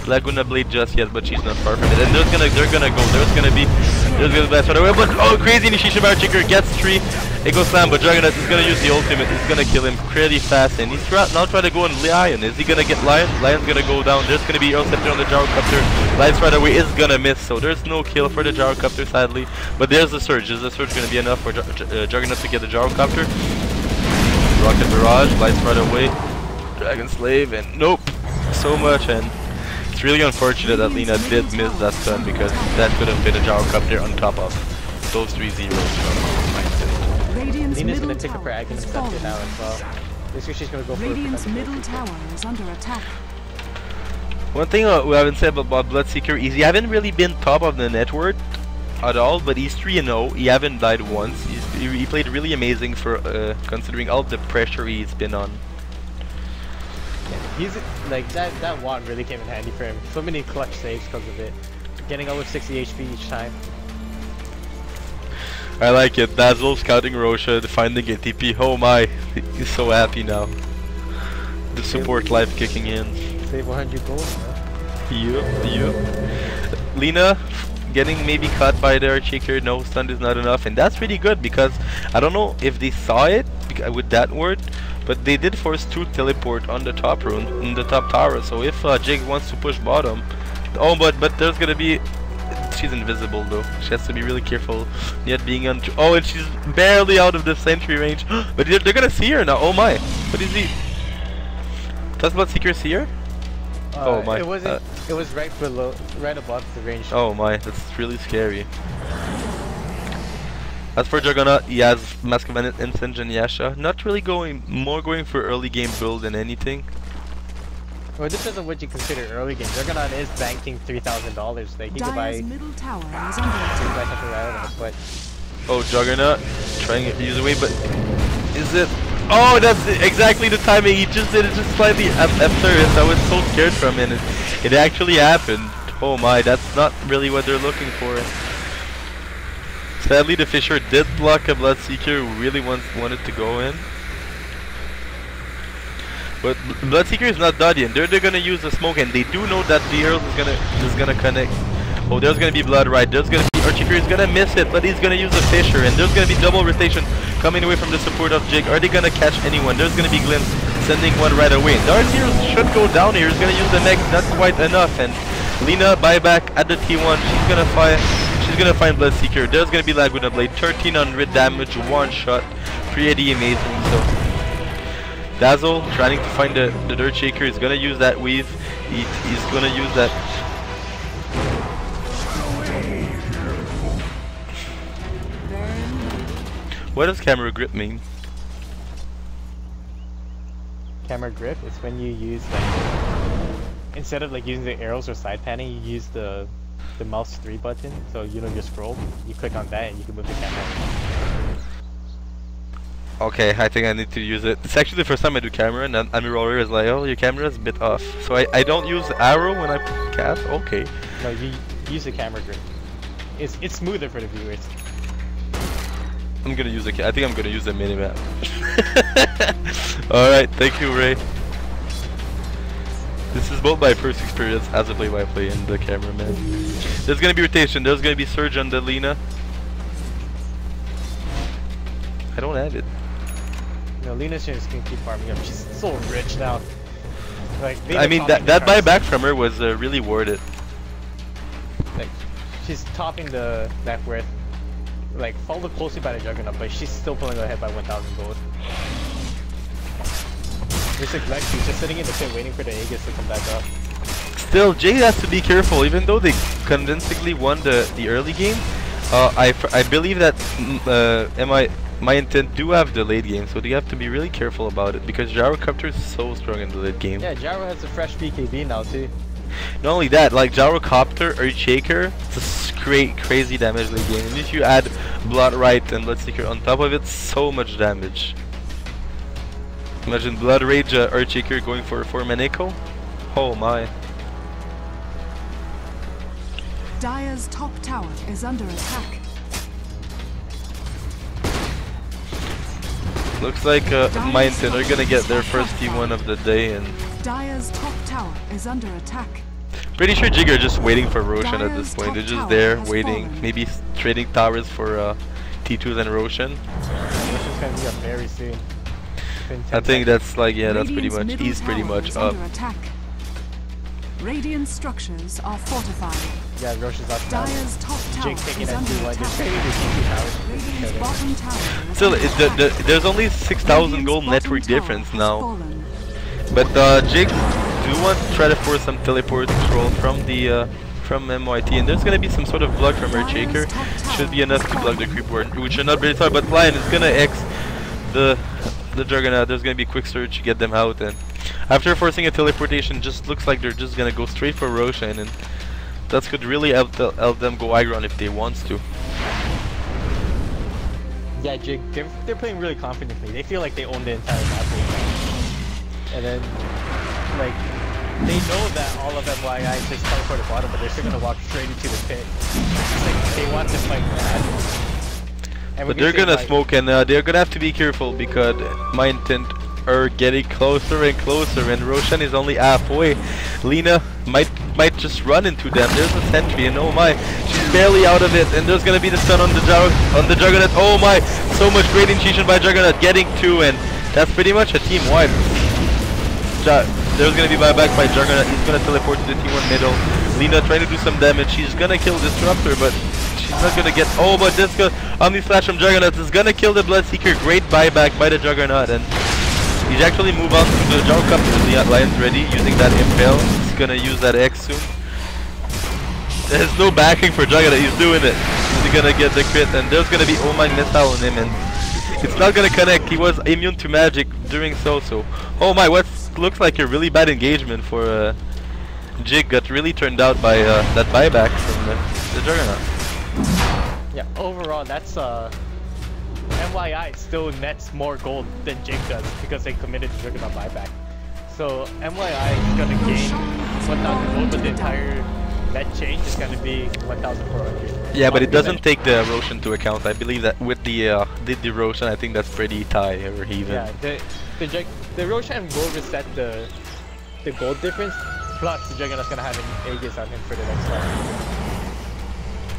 Laguna Blade just yet, but she's not far from it. And they're gonna go, there's gonna be blast right away, but oh, crazy initiation by Chicker gets 3, Echo Slam, but Jigganautz is gonna use the ultimate, it's gonna kill him pretty fast, and he's now trying to go on Lion. Is he gonna get Lion? Lion's gonna go down, there's gonna be Earl Scepter on the Gyrocopter, Lights right away is gonna miss, so there's no kill for the Gyrocopter sadly, but there's the Surge gonna be enough for Jigganautz to get the Gyrocopter. Rocket Barrage, Lights right away, Dragon Slave, and nope, so much, and it's really unfortunate that Lina did miss that stun, because that could have been a Gyrocopter on top of those 3 zeros from my side. Lina's gonna pick up her Aghanim Scepter now as well. This year she's gonna go for Radiant's middle tower is under attack. One thing we haven't said about Bloodseeker is he haven't really been top of the net worth at all, but he's 3-0. He haven't died once. He played really amazing for considering all the pressure he's been on. Yeah, he's like that wand really came in handy for him. So many clutch saves because of it. Getting over 60 HP each time. I like it. Dazzle scouting Roshan, finding ATP. Oh my, he's so happy now. The support life kicking in. Save 100 gold. Yup. Lina getting maybe caught by the Earthshaker. No, stun is not enough, and that's pretty good because I don't know if they saw it with that word, but they did force 2 teleport on the top rune, in the top tower. So if Jig wants to push bottom, oh, but there's gonna be. She's invisible though. She has to be really careful. Yet being on. Oh, and she's barely out of the sentry range. But they're gonna see her now. Oh my! What is he? Does Bloodseeker see her? Oh my! It wasn't. It was right below, right above the range. Oh my! That's really scary. As for Jigganautz, he has Mask of Instinct and Yasha. Not really going for early game build than anything. Well, this isn't what you consider early game. Jigganautz is banking $3,000. Like he could buy. Middle tower is under attack. But oh, Jigganautz trying to use away, but is it? Oh, that's exactly the timing. He just did it just slightly after it. I was so scared from it. It actually happened. Oh my, that's not really what they're looking for. Sadly, the Fisher did block a Bloodseeker who really wanted to go in. But Bloodseeker is not done yet. They're gonna use the smoke, and they do know that the Earl is gonna connect. Oh, there's gonna be Blood Right. There's gonna be Earthshaker is gonna miss it, but he's gonna use a Fisher, and there's gonna be double rotation coming away from the support of Jig. Are they gonna catch anyone? There's gonna be Glimpse sending one right away. Dark Heroes should go down here. He's gonna use the next. Not quite enough, and Lina buyback at the T1. She's gonna find Bloodseeker. There's gonna be Laguna Blade. 1300 damage, one shot. Pretty amazing. So Dazzle trying to find the Earthshaker. He's gonna use that weave. He's gonna use that. What does camera grip mean? Camera grip is when you use like instead of like using the arrows or side panning, you use the the mouse 3 button, so you know your scroll. You click on that and you can move the camera. Okay, I think I need to use it. It's actually the first time I do camera, and then Amiroller is like, oh, your camera is a bit off. So I don't use arrow when I cast. Okay. No, you use the camera grip. It's smoother for the viewers. I'm gonna use I think I'm gonna use a minimap. Alright, thank you, Ray. This is both my first experience as a play-by-play and the cameraman. There's gonna be rotation. There's gonna be surge on the Lina. I don't have it. No, Lina's just gonna keep farming up. She's so rich now. Like, I mean, that buyback from her was really worth it. Like, she's topping the net worth. Like, followed closely by the Juggernaut, but she's still pulling ahead by 1,000 gold. Looks like Lexi's just sitting in the pit waiting for the Aegis to come back up. Still, Jay has to be careful. Even though they convincingly won the early game, I believe that my intent do have the late game, so they have to be really careful about it because Gyrocopter is so strong in the late game. Yeah, Gyro has a fresh BKB now too. Not only that, like Gyrocopter or Shaker, it's a crazy damage late game. And if you add Bloodright and Bloodseeker on top of it, so much damage. Imagine Blood Rage Earthshaker going for Maneko. Oh my. Dire's top tower is under attack. Looks like my intent are gonna get their first T1 of the day, and Dire's top tower is under attack. pretty sure Jig are just waiting for Roshan at this point. They're just there waiting, maybe trading towers for T2s and Roshan. Roshan's gonna be up very soon. I think that's like, yeah, that's pretty much, he's pretty much up. Radiant structures are fortified. Yeah, Roshan's up now. Dire's top tower Jig taking is that under 2-1, just trading attack. the T2 towers. Radiant's bottom tower is Still, under attack. there's only 6,000 gold Radiant's network bottom tower difference has now. fallen. But Jig do want to try to force some teleport control from the from MYT, and there's gonna be some sort of block from Earthshaker. Should be enough to block the creep ward, which should not be sorry, but Lion is gonna X the Juggernaut. There's gonna be quick search to get them out, and after forcing a teleportation, just looks like they're just gonna go straight for Roshan, and that could really help them go Igron if they wants to. Yeah, Jig, they're playing really confidently. They feel like they own the entire map right now. And then, like, they know that all of MYI just teleport to bottom, but they're still gonna walk straight into the pit. Like, they want to fight bad. But they're gonna smoke, and they're gonna have to be careful because my intent are getting closer and closer, and Roshan is only halfway. Lina might just run into them. There's a sentry, and oh my, she's barely out of it, and there's gonna be the stun on the Juggernaut. Oh my, so much great initiation by Juggernaut, getting 2, and that's pretty much a team wipe. There's gonna be buyback by Juggernaut. He's gonna teleport to the T1 middle. Lina trying to do some damage. She's gonna kill Disruptor, but she's not gonna get. Oh, but this Omni Slash from Juggernaut is gonna kill the Bloodseeker. Great buyback by the Juggernaut, and he's actually move on to the Gyrocopter. The Lion's ready using that Impale. He's gonna use that X soon. There's no backing for Juggernaut. He's doing it. He's gonna get the crit, and there's gonna be Oh My Missile on him, and it's not gonna connect. He was immune to magic during so. Oh my, what looks like a really bad engagement for Jig got really turned out by that buyback from the Juggernaut. Yeah, overall, that's MYI still nets more gold than Jig does because they committed to Juggernaut buyback. So MYI is gonna gain 1,000 gold, but the entire net change is gonna be 1,400. Yeah, but it doesn't take the Roshan into account. I believe that with the Roshan, I think that's pretty tie or even. Yeah, the Roshan will reset the gold difference. Plus, the Juggernaut's gonna have an Aegis on him for the next fight.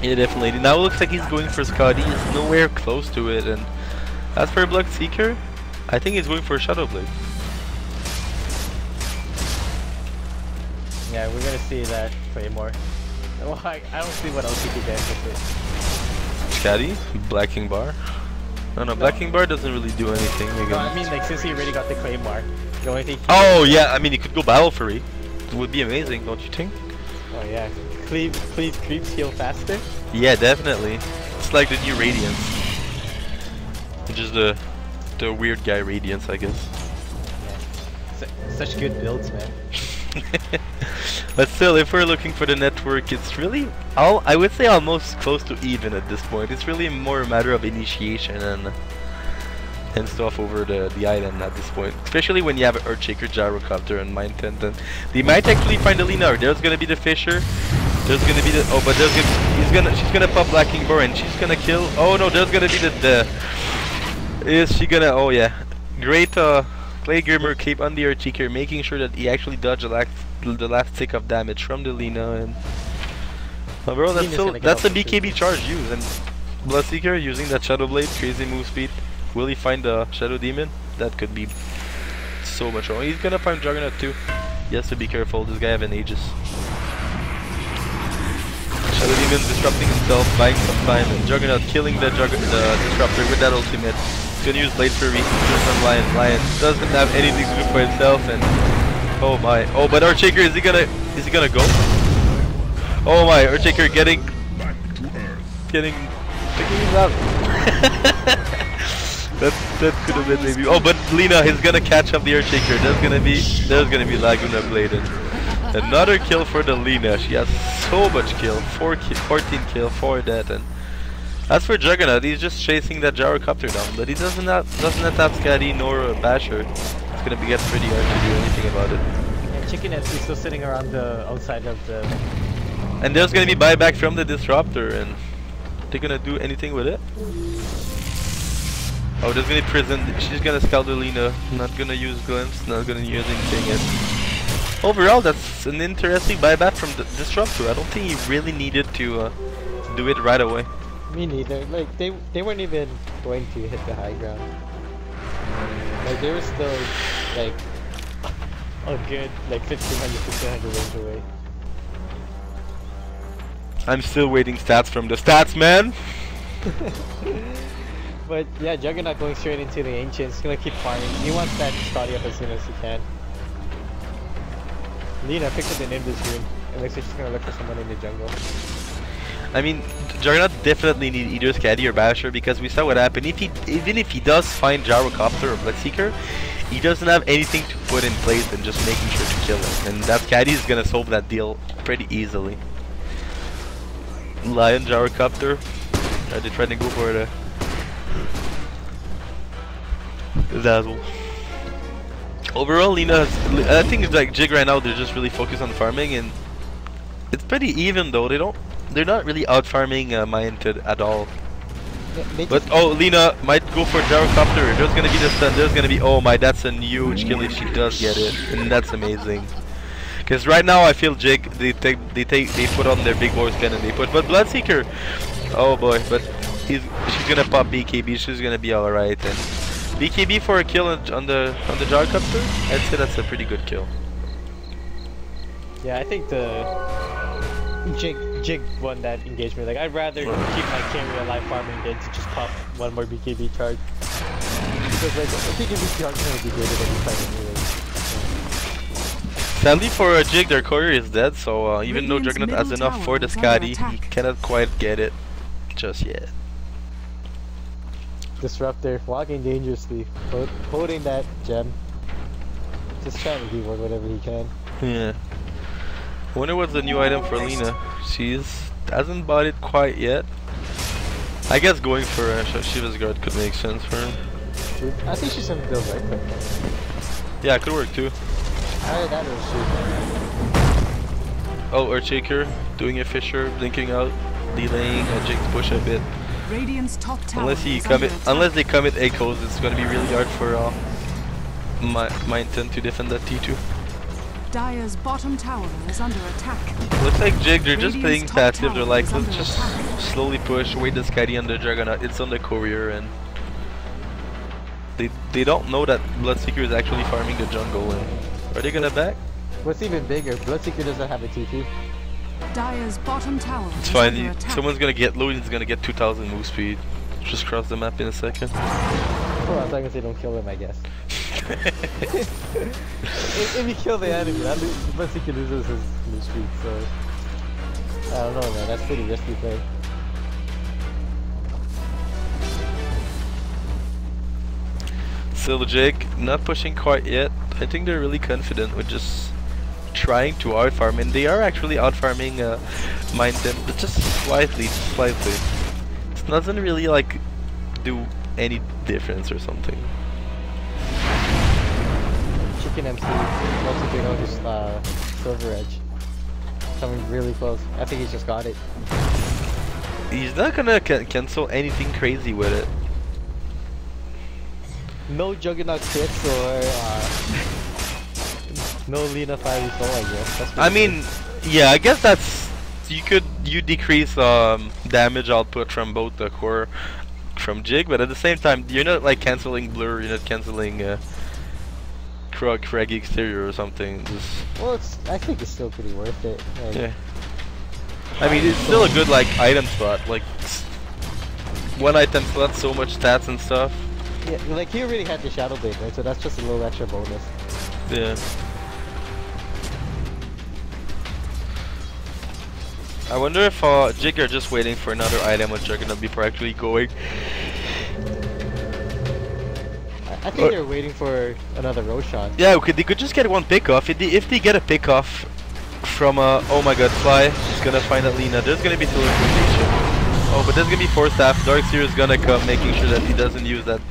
Yeah, definitely. Now it looks like he's going for Scotty. He's nowhere close to it. And as for Bloodseeker, I think he's going for Shadow Blade. Yeah, we're gonna see that play more. Well, I don't see what else he could get with it. Scotty? Blacking Bar? No, Blacking Bar doesn't really do anything. No, I mean, like, since he already got the Claymore, the only thing. Oh, yeah, I mean, he could go Battle Fury. It would be amazing, don't you think? Oh, yeah. Please creeps heal faster? Yeah, definitely. It's like the new Radiance. Just the weird guy Radiance, I guess. Yeah. Such good builds, man. But still, if we're looking for the network, it's really I would say almost close to even at this point. It's really more a matter of initiation and stuff over the item at this point. Especially when you have Earthshaker, Gyrocopter, and Mind Tent. And they might actually find the Lina. There's gonna be the Fisher. There's gonna be the but she's gonna pop Black King Boar and she's gonna kill. Oh no, there's gonna be the is she gonna? Oh yeah, great. Clay Grimmer keep on the Earthshaker, making sure that he actually dodged the last tick of damage from the Lina, and overall that's a BKB charge used, and Bloodseeker using that Shadow Blade, crazy move speed. Will he find the Shadow Demon? That could be so much wrong. He's gonna find Juggernaut too. He has to be careful. This guy have an Aegis. Shadow Demon disrupting himself, buying some time, and Juggernaut killing the Disruptor with that ultimate. He's gonna use Blade Fury just on Lion. Lion doesn't have anything to do for himself, and oh my. Oh, but Earthshaker, is he gonna go? Oh my, Earthshaker getting picking him out. that could have been maybe. Oh, but Lina is gonna catch up the Earthshaker. There's gonna be Laguna Blade. And another kill for the Lina. She has so much kill. 14 kill for that. And as for Juggernaut, he's just chasing that Gyrocopter down, but he doesn't have Scatty nor a Basher. It's gonna get pretty hard to do anything about it. And Jigganautz is still sitting around the outside of the. And there's gonna be buyback from the Disruptor, and they're gonna do anything with it. Oh, there's gonna be Prison. She's gonna scout the Lina. Not gonna use Glimpse. Not gonna use anything. And overall, that's an interesting buyback from the Disruptor. I don't think he really needed to do it right away. Me neither. Like they weren't even going to hit the high ground. Like they were still like a good like 1500 range away. I'm still waiting stats from the stats man. But yeah, Juggernaut going straight into the Ancients. He's gonna keep farming. He wants that Scotty up as soon as he can. Lina picked up the Nimbus rune. It looks like she's gonna look for someone in the jungle. I mean, Juggernaut definitely need either Scatty or Basher, because we saw what happened. Even if he does find Gyrocopter or Bloodseeker, he doesn't have anything to put in place than just making sure to kill him. And that Scatty is gonna solve that deal pretty easily. Lion, Gyrocopter. Are they trying to go for the Dazzle? Overall, Lina has, I think it's like Jig right now, they're just really focused on farming, and it's pretty even though. They're not really out farming Minded at all. Yeah, but oh, Lina might go for Gyrocopter. There's gonna be the stun. There's gonna be, oh my, that's a huge kill if she does get it, and that's amazing. Because right now I feel Jig, they put on their big boy spin and they put, but Bloodseeker, oh boy, but she's gonna pop BKB. She's gonna be all right, and BKB for a kill on the Gyrocopter. I'd say that's a pretty good kill. Yeah, I think the Jig won that engagement. Like, I'd rather keep my carry alive farming than to just pop one more BKB charge. Because like the BKB charge is gonna be greater than you fight anyway. Sadly for Jig, their courier is dead, so even though Juggernaut has enough for the Scatty, he cannot quite get it just yet. Disruptor walking dangerously, holding that gem, just trying to dework whatever he can. Yeah. Wonder what's the new item for Lina. She hasn't bought it quite yet. I guess going for Shiva's Guard could make sense for her. I think she's gonna build right quick. Yeah, it could work too. That was Oh, Earthshaker doing a Fisher, blinking out, delaying Jig's push a bit. Radiant's top tower Unless they commit echoes, it's gonna be really hard for my intent to defend that T2. Dire's bottom tower is under attack. Looks like Jig, they're just playing passive. They're like, let's just slowly push, wait the Scatty on the Juggernaut. It's on the courier, and they don't know that Bloodseeker is actually farming the jungle. And are they gonna back? What's even bigger, Bloodseeker doesn't have a TP. Dire's bottom tower. It's fine. Someone's gonna get low. He's gonna get 2,000 move speed. Just cross the map in a second. Oh, as long as they don't kill him, I guess. if you kill the enemy, at least Bloodseeker loses his move speed. So I don't know, man. That's pretty risky play. Still Jake, not pushing quite yet. I think they're really confident with just trying to outfarm, and they are actually outfarming Mindton, but just slightly, slightly. It doesn't really like do any difference or something. Chicken MC wants to get out his silver edge. Coming really close. I think he's just got it. He's not gonna cancel anything crazy with it. No Jigganautz hits or no Lina 5 soul, I guess. That's I mean, yeah, I guess that's you decrease damage output from both the core from Jig, but at the same time you're not like canceling blur, you're not canceling craggy exterior or something. Well, I think it's still pretty worth it. Like, yeah. I mean, it's still a good like item spot, like one item slot, so much stats and stuff. Yeah, like he already had the Shadow Blade, right? So that's just a little extra bonus. Yeah. I wonder if Jig are just waiting for another item with Juggernaut before actually going. I think they're waiting for another Roshan. Yeah, okay, they could just get one pick off. If they get a pick off from oh my god, Fly, she's gonna find Alina. There's gonna be teleportation. Oh, but there's gonna be Force Staff. Darkseer is gonna come, making sure that he doesn't use that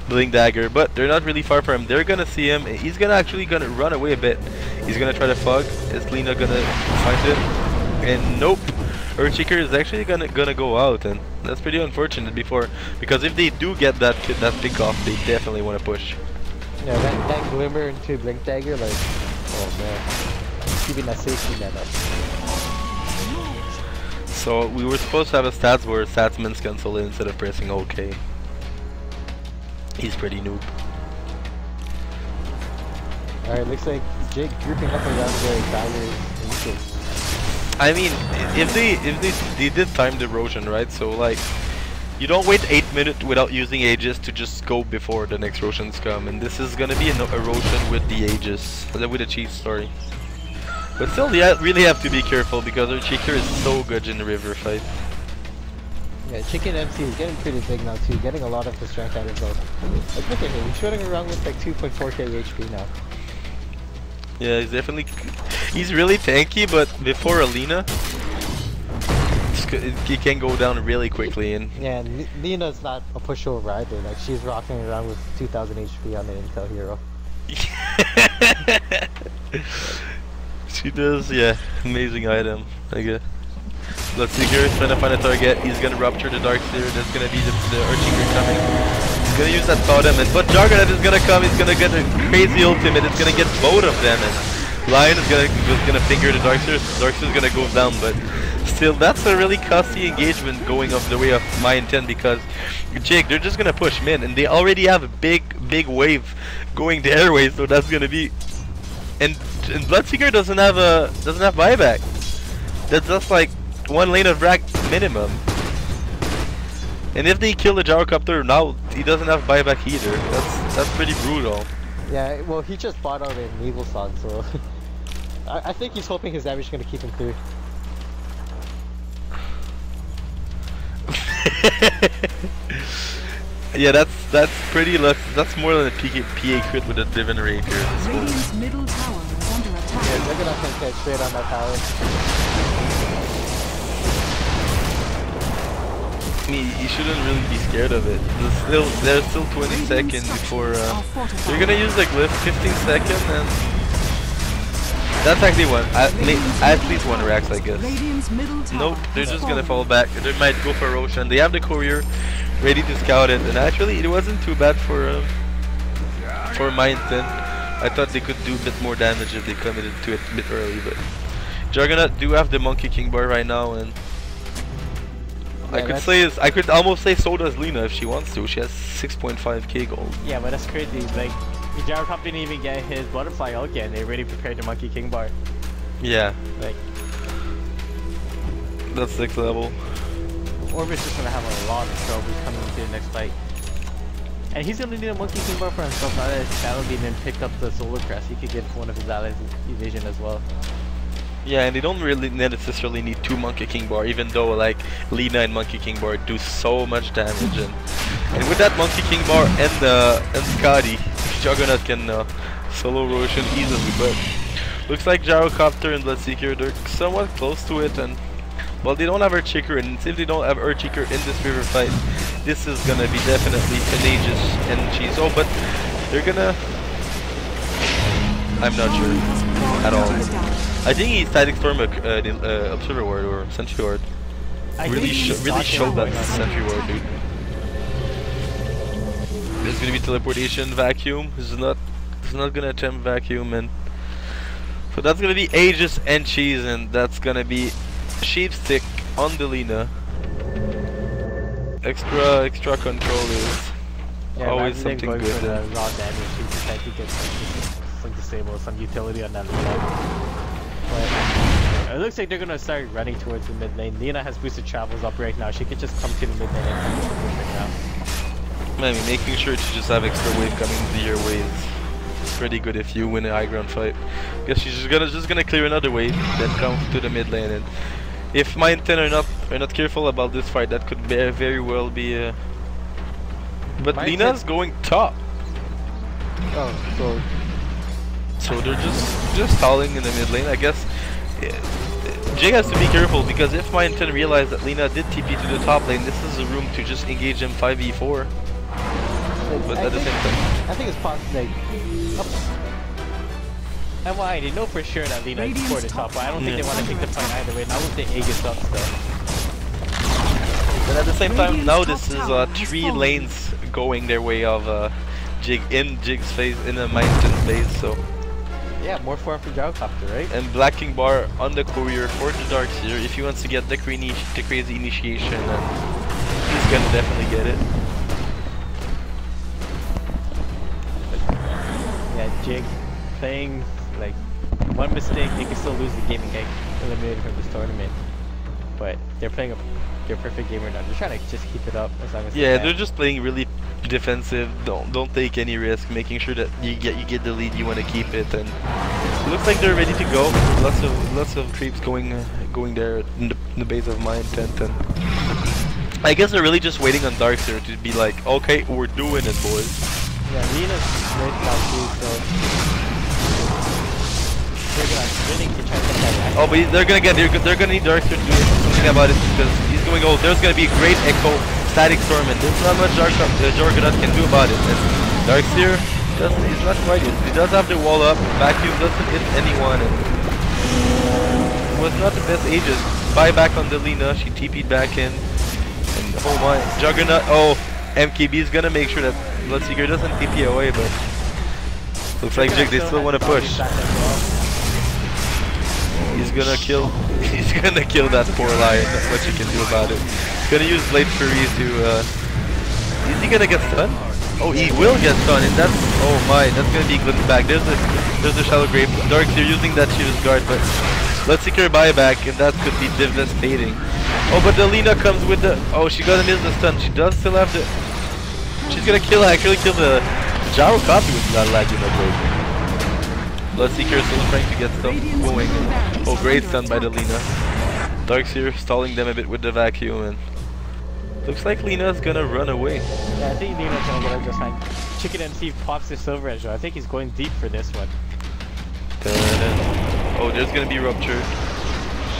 Blink Dagger. But they're not really far from him. They're gonna see him. He's actually gonna run away a bit. He's gonna try to fog. Is Lina gonna find him? And nope. Earthshaker is actually gonna go out, and that's pretty unfortunate because if they do get that pick off, they definitely want to push. Yeah, that glimmer into Blink Dagger, like, oh man, keeping that safety net up. So we were supposed to have a stats where Statsman's cancel it instead of pressing OK. He's pretty noob. Alright, looks like Jig grouping up around the Dagger. I mean, if they did time the Roshan, right? So like, you don't wait 8 minutes without using Aegis to just go before the next Roshans come, and this is gonna be a Roshan with the Aegis, with the Chief story. But still, they really have to be careful because their Cheeker is so good in the river fight. Yeah, Chicken MC is getting pretty big now too, getting a lot of the strength out of himself. Like, look at him, he's shooting around with like 2.4k HP now. Yeah, he's really tanky, but before Alina, he can go down really quickly. And yeah, Lina's not a pushover either. Like, she's rocking around with 2000 HP on the Intel hero. She does, yeah. Amazing item, I guess. Let's see here, trying to find a target. He's gonna rupture the Darkseer. There's gonna be the Earthshaker coming. He's gonna use that totem, but Juggernaut is gonna come. He's gonna get a crazy ultimate. It's gonna get both of them, and Lion is gonna finger the Darkseer. Darkseer is gonna go down, but still, that's a really costly engagement going off the way of my intent because Jig, they're just gonna push mid, and they already have a big wave going the airways, so that's gonna be. And Bloodseeker doesn't have buyback. That's just like one lane of rack minimum. And if they kill the gyrocopter now, he doesn't have buyback either. That's pretty brutal. Yeah, well, he just bought out an Evil Song, so I think he's hoping his damage is gonna keep him clear. Yeah, that's pretty luck. That's more than a PA crit with a Divine Rapier. Radiant's middle tower is under attack. Yeah, they're gonna get straight on that tower. I mean, you shouldn't really be scared of it. There's still 20 seconds before you're gonna use the glyph. 15 seconds, and that's actually one. At least one Rax, I guess. Nope, they're just gonna fall back. They might go for Roshan. They have the courier ready to scout it, and actually it wasn't too bad for my intent. I thought they could do a bit more damage if they committed to it a bit early, but Juggernaut do have the Monkey King bar right now, and yeah, I could almost say so does Lina if she wants to. She has 6.5k gold. Yeah, but that's crazy. Like, the Gyrocop didn't even get his butterfly out yet, and they already prepared the Monkey King bar. Yeah. Like, that's 6th level. Orbit's just gonna have a lot of trouble coming into the next fight. And he's gonna need a Monkey King bar for himself now that his Shadow Demon picked up the Solar Crest. He could get one of his allies' evasion as well. Yeah, and they don't really necessarily need 2 Monkey King bar, even though like Lina and Monkey King bar do so much damage. And with that Monkey King bar and Scotty, Juggernaut can solo Roshan easily. But Looks like Gyrocopter and Bloodseeker, they're somewhat close to it, and well, they don't have Earthshaker, and if they don't have Earthshaker in this river fight, this is gonna be definitely tenacious and cheese. Oh, but they're gonna... I'm not sure at all. I think he's Static Storm Observer Ward or Sentry Ward. Really showed that Sentry Ward, dude. There's gonna be teleportation, vacuum. He's not gonna attempt vacuum, and so that's gonna be Aegis and cheese, and that's gonna be Sheep Stick on the Lina. Extra control is always something good. For the raw damage, you decide to get some disable, some utility on that Lina. But it looks like they're gonna start running towards the mid lane. Lina has boosted travels up right now. She could just come to the mid lane and come to right now. I mean, making sure to just have extra wave coming to your way is pretty good if you win a high ground fight. Guess she's just gonna clear another wave, then come to the mid lane. And if my intent are not careful about this fight, that could very well be. But Lina's going top. Oh, so they're just stalling in the mid lane, I guess. Jig has to be careful, because if my intent realized that Lina did TP to the top lane, this is a room to just engage him 5v4. But at the same time, I think it's possible. Like, and why they know for sure that Lina is for the top, but I don't think they want to take the fight either way. Not with the Aegis up still. But at the same time, now this is 3 lanes going their way of Jig in Jig's phase, in a Mountain phase. So yeah, more farm for Gyrocopter, right? And Black King Bar on the courier for the Darkseer. If he wants to get the crazy initiation, he's gonna definitely get it. Yeah, Jig playing like one mistake, they can still lose the game and get eliminated from this tournament. But they're playing their perfect game right now. They're trying to just keep it up as long as they can. They're just playing really defensive. Don't take any risk. Making sure that you get the lead. You want to keep it, and it looks like they're ready to go. Lots of creeps going there in the base of my intent, and I guess they're really just waiting on Darkseer to be like, okay, we're doing it, boys. Yeah, Lina's right now too, so they're winning to try to get that. Oh, but they're gonna need Darkseer to do something about it, because he's going. Oh, there's gonna be a great echo, static storm, and there's not much Jigganautz can do about it. And Darkseer, he's not quite it. He does have the wall up. Vacuum doesn't hit anyone. And was not the best Aegis. Buyback on the Lina. She TP'd back in. And oh my, Juggernaut. Oh, MKB is gonna make sure that Bloodseeker doesn't TP away, but looks like Jig, they still want to push. He's gonna kill that poor lion. That's what you can do about it. He's gonna use Blade Fury to is he gonna get stunned? Oh, he will get stunned, and that's, oh my, that's gonna be glimpsed back. There's the shallow grave. Darkseer using that Shield's guard, but Bloodseeker buyback, and that could be devastating. Oh, but the Lina comes with the, oh, she gonna miss the stun. She does still have the, she's gonna actually kill the Gyrocopter with that laggy blade. Bloodseeker is still trying to get stuff going. And, oh, great stun by the Lina. Darkseer stalling them a bit with the vacuum, and looks like Lina's gonna run away. Yeah, I think Lina's gonna get just like Chicken MC pops the Silver Edge. I think he's going deep for this one. Oh, there's gonna be Rupture.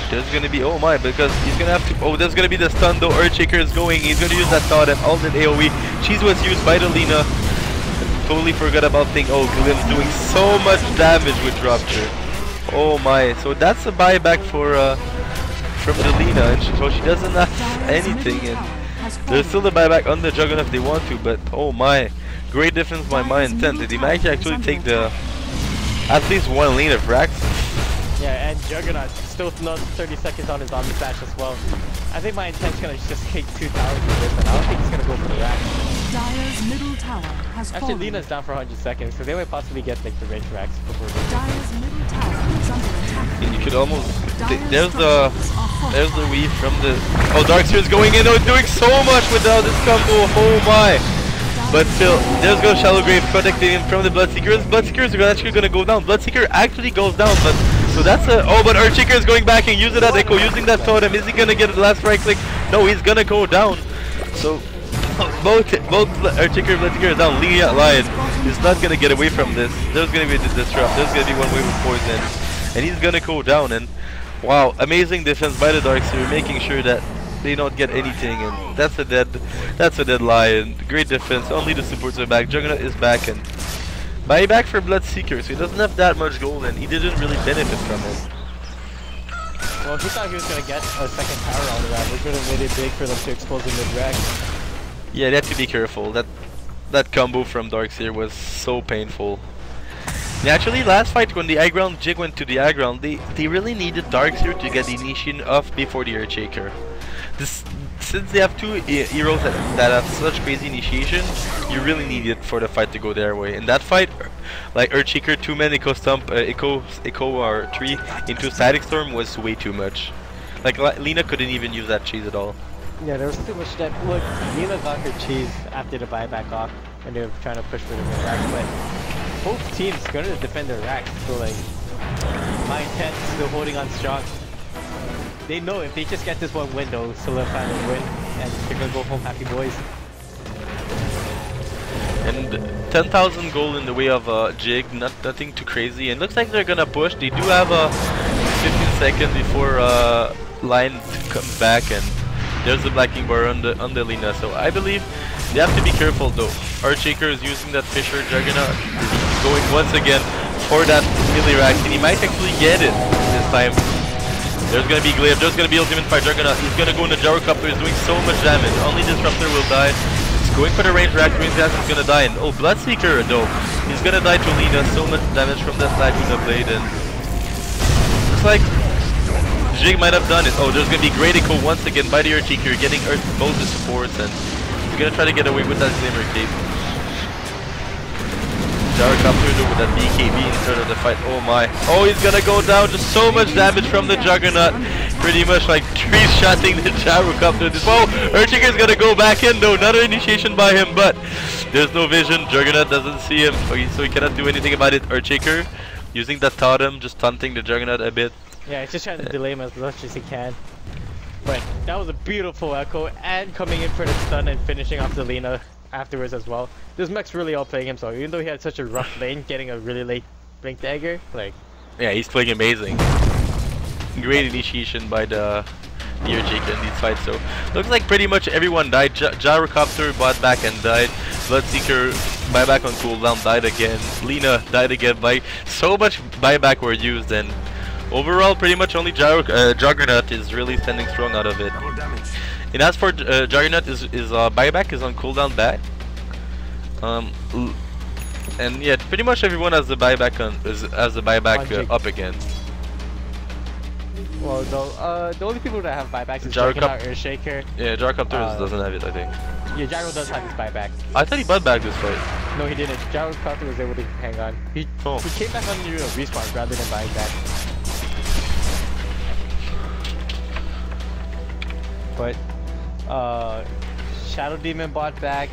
There's gonna be, oh my, because he's gonna have to, oh, there's gonna be the stun though. Earthshaker is going, he's gonna use that totem, all that AoE. Cheese was used by the Lina. Totally forgot about thing. Oh, Glim's doing so much damage with Rupture. Oh my, so that's a buyback for from the Lina, and so she doesn't have anything, and there's still the buyback on the Juggernaut if they want to, but oh my, great difference by my intent. They might actually take the at least one lane of racks. Yeah, and Juggernaut still another 30 seconds on his Omni Slash as well. I think my intent's gonna just take 2,000 for this, and I don't think he's gonna go for the rack. Dire's middle tower has Actually, fallen. Lina's down for 100 seconds, so they might possibly get like the range racks before this. Dire's middle tower is under attack. And you could almost, there's the weave from the, oh, Darkseer is going in, oh, doing so much without this combo, oh my. But still, there's go Shallow Grave protecting him from the Bloodseekers. Bloodseekers are actually gonna go down. Bloodseeker actually goes down, but so that's a, oh, but Earthshaker is going back and using that echo, using that totem. Is he gonna get the last right click? No, he's gonna go down. So both Earthshaker and Bloodseeker are down. Lion is not gonna get away from this. There's gonna be the disrupt. There's gonna be one wave of poison. and he's gonna go down. And wow, amazing defense by the Darkseer, making sure that they don't get anything. And that's a dead lion. Great defense. Only the supports are back. Juggernaut is back, and buyback for Bloodseeker, so he doesn't have that much gold, and he didn't really benefit from it. Well, he thought he was going to get a second tower out of that. It would have made it big for them to expose the mid-rack. Yeah, they have to be careful. That combo from Darkseer was so painful. And actually, last fight when the high ground Jig went to the high ground, they really needed Darkseer to get the initiation off before the Earthshaker. Since they have two heroes that have such crazy initiation, you really need it for the fight to go their way. In that fight, like Earthshaker 2-man Echo Stump, Echo or 3 into Static Storm was way too much. Like Lina couldn't even use that cheese at all. Yeah, there was too much that. Look, Lina got her cheese after the buyback off when they were trying to push for the mid-rack, but both teams going to defend their racks, so like, my intent is still holding on strong. They know if they just get this one window, solidify the win, and they're gonna go home happy boys. And 10,000 gold in the way of Jig, nothing too crazy. And looks like they're gonna push. They do have 15 seconds before line comes back, and there's the Black King Bar on the Lina. So I believe they have to be careful though. Earthshaker is using that Fisher Juggernaut, going once again for that melee rack, and he might actually get it this time. There's gonna be Glaive, there's gonna be Ultimate Fire Juggernaut. He's gonna go in the Gyrocopter, he's doing so much damage. Only Disruptor will die. He's going for the range rack, Range is gonna die. And oh, Bloodseeker though, he's gonna die to Lina. So much damage from that Laguna Blade, and looks like Jig might have done it. Oh, there's gonna be Great Echo once again by the Earthshaker, getting both the supports, and he's gonna try to get away with that Glimmer Cape. Gyrocopter though with that BKB instead of the fight. Oh my. Oh, he's gonna go down. Just so much damage from the Juggernaut. Pretty much like three-shotting the Gyrocopter. Whoa! Earthshaker's gonna go back in though. Another initiation by him, but there's no vision. Juggernaut doesn't see him, so he cannot do anything about it. Earthshaker using that totem, just taunting the Juggernaut a bit. Yeah, he's just trying to delay him as much as he can. But that was a beautiful echo, and coming in for the stun and finishing off the Lina afterwards as well. This mech's really outplaying him, so even though he had such a rough lane, getting a really late Blink Dagger, like... Yeah, he's playing amazing. Great initiation by the Earthshaker in these fights, so... Looks like pretty much everyone died. Gyrocopter bought back and died. Bloodseeker buyback on cooldown died again. Lina died again. So much buyback were used, and overall pretty much only Juggernaut is really standing strong out of it. And as for Juggernaut, is buyback is on cooldown back. And yeah, pretty much everyone has the buyback up again. Well, no, the only people that have buybacks is Juggernaut, Earthshaker. Yeah, Gyrocopter doesn't have it, I think. Yeah, Gyro does have his buyback. I thought he bought back this fight. No, he didn't. Gyrocopter was able to hang on. He came back on the respawn rather than buying back. But Shadow Demon bought back,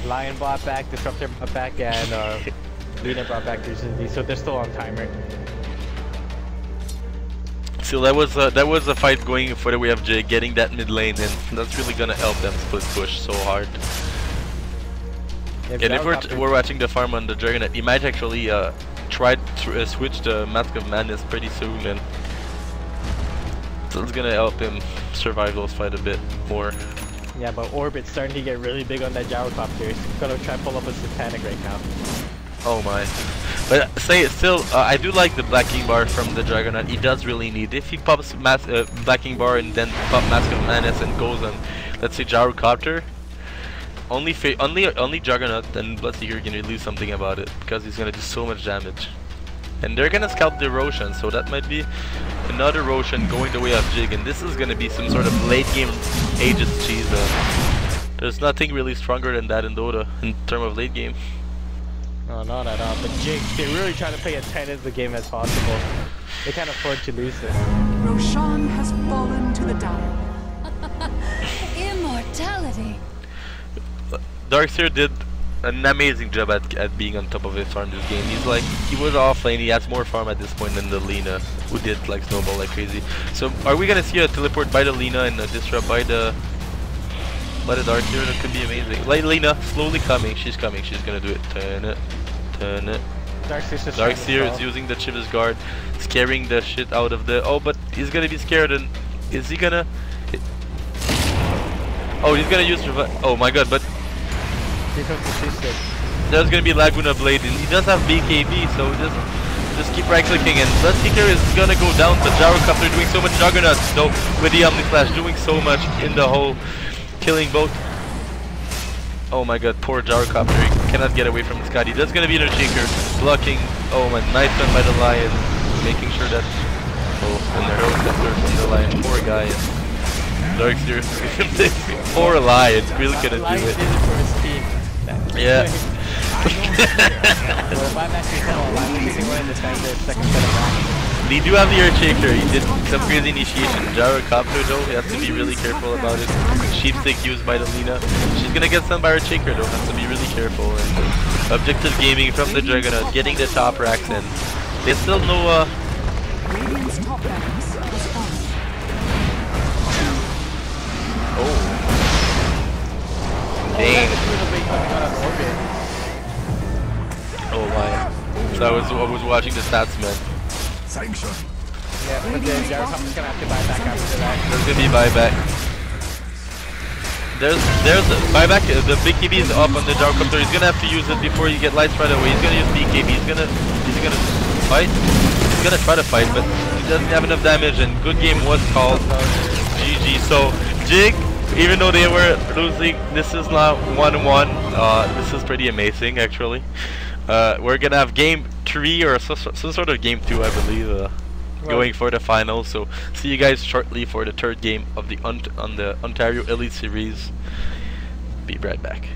Lion bought back, Disruptor bought back, and Lina brought back recently, so they're still on timer. So that was a fight going for the way of Jay, getting that mid lane, and that's really gonna help them split push so hard. Yeah, and if we're watching the farm on the Juggernaut, he might actually try to switch the Mask of Madness pretty soon, and so it's gonna help him survive those fights a bit more. Yeah, but Orbit's starting to get really big on that Gyrocopter. He's gonna try to pull up a Satanic right now. Oh my. But I do like the Black King Bar from the Juggernaut. He does really need. If he pops Black King Bar and then pop Mask of Madness and goes on, let's say Gyrocopter, only Juggernaut and Bloodseeker can really do something about it, because he's gonna do so much damage. And they're gonna scalp the Roshan, so that might be another Roshan going the way of Jig, and this is gonna be some sort of late game Aegis cheese. There's nothing really stronger than that in Dota in terms of late game. No, not at all. But Jig, they're really trying to play as tight as the game as possible. They can't afford to lose this. Roshan has fallen to the dial. Immortality. Darkseer did an amazing job at being on top of his farm this game. He was off lane, he has more farm at this point than the Lina, who did like snowball like crazy. So are we gonna see a teleport by the Lina and a disrupt by the Darkseer? That could be amazing. Like Lina slowly coming, she's gonna do it. Turn it. Darkseer is using the Chivas guard, scaring the shit out of the. Oh, but he's gonna be scared, and is he gonna? Oh, he's gonna use. Oh my god, but Here comes the C-stick. there's gonna be Laguna Blade, and he does have BKB, so just keep right clicking. And Blood Seeker is gonna go down. The Gyrocopter doing so much. Jigganautz though with the Omni Flash doing so much in the hole, killing both. Oh my god, poor Gyrocopter, he cannot get away from the Scotty. That's gonna be the Shaker, blocking. Oh my, nice one by the Lion, making sure that. Oh, and the Helicopter from the Lion, poor guy. Darkseer, poor Lion, really couldn't do Lion it. did it for his team. Yeah. Well, if I'm actually telling a lie, I think we're in the second set of rounds. They do have the Earthshaker, he did some crazy initiation. Gyrocopter though, he has to be really careful about it. Sheepstick used by the Lina. She's gonna get some by Earthshaker though, has to be really careful. And objective gaming from the Jigganautz, getting the top racks in. They still know Radiant's top barracks is falling. oh. Dang. Oh my. So I was watching the stats, man. Sanction. Yeah, but then Gyrocopter's gonna have to buy back after that. There's gonna be buyback. There's a buyback. The BKB is up on the Gyrocopter. He's gonna have to use it before you get lights right away. He's gonna use BKB. He's gonna fight. He's gonna try to fight, but he doesn't have enough damage. And good game was called. GG. So Jig, even though they were losing, this is not 1-1. This is pretty amazing, actually. We're gonna have game 3 or some sort of game 2, I believe, going for the final. So see you guys shortly for the third game of the on the Ontario Elite Series. Be right back.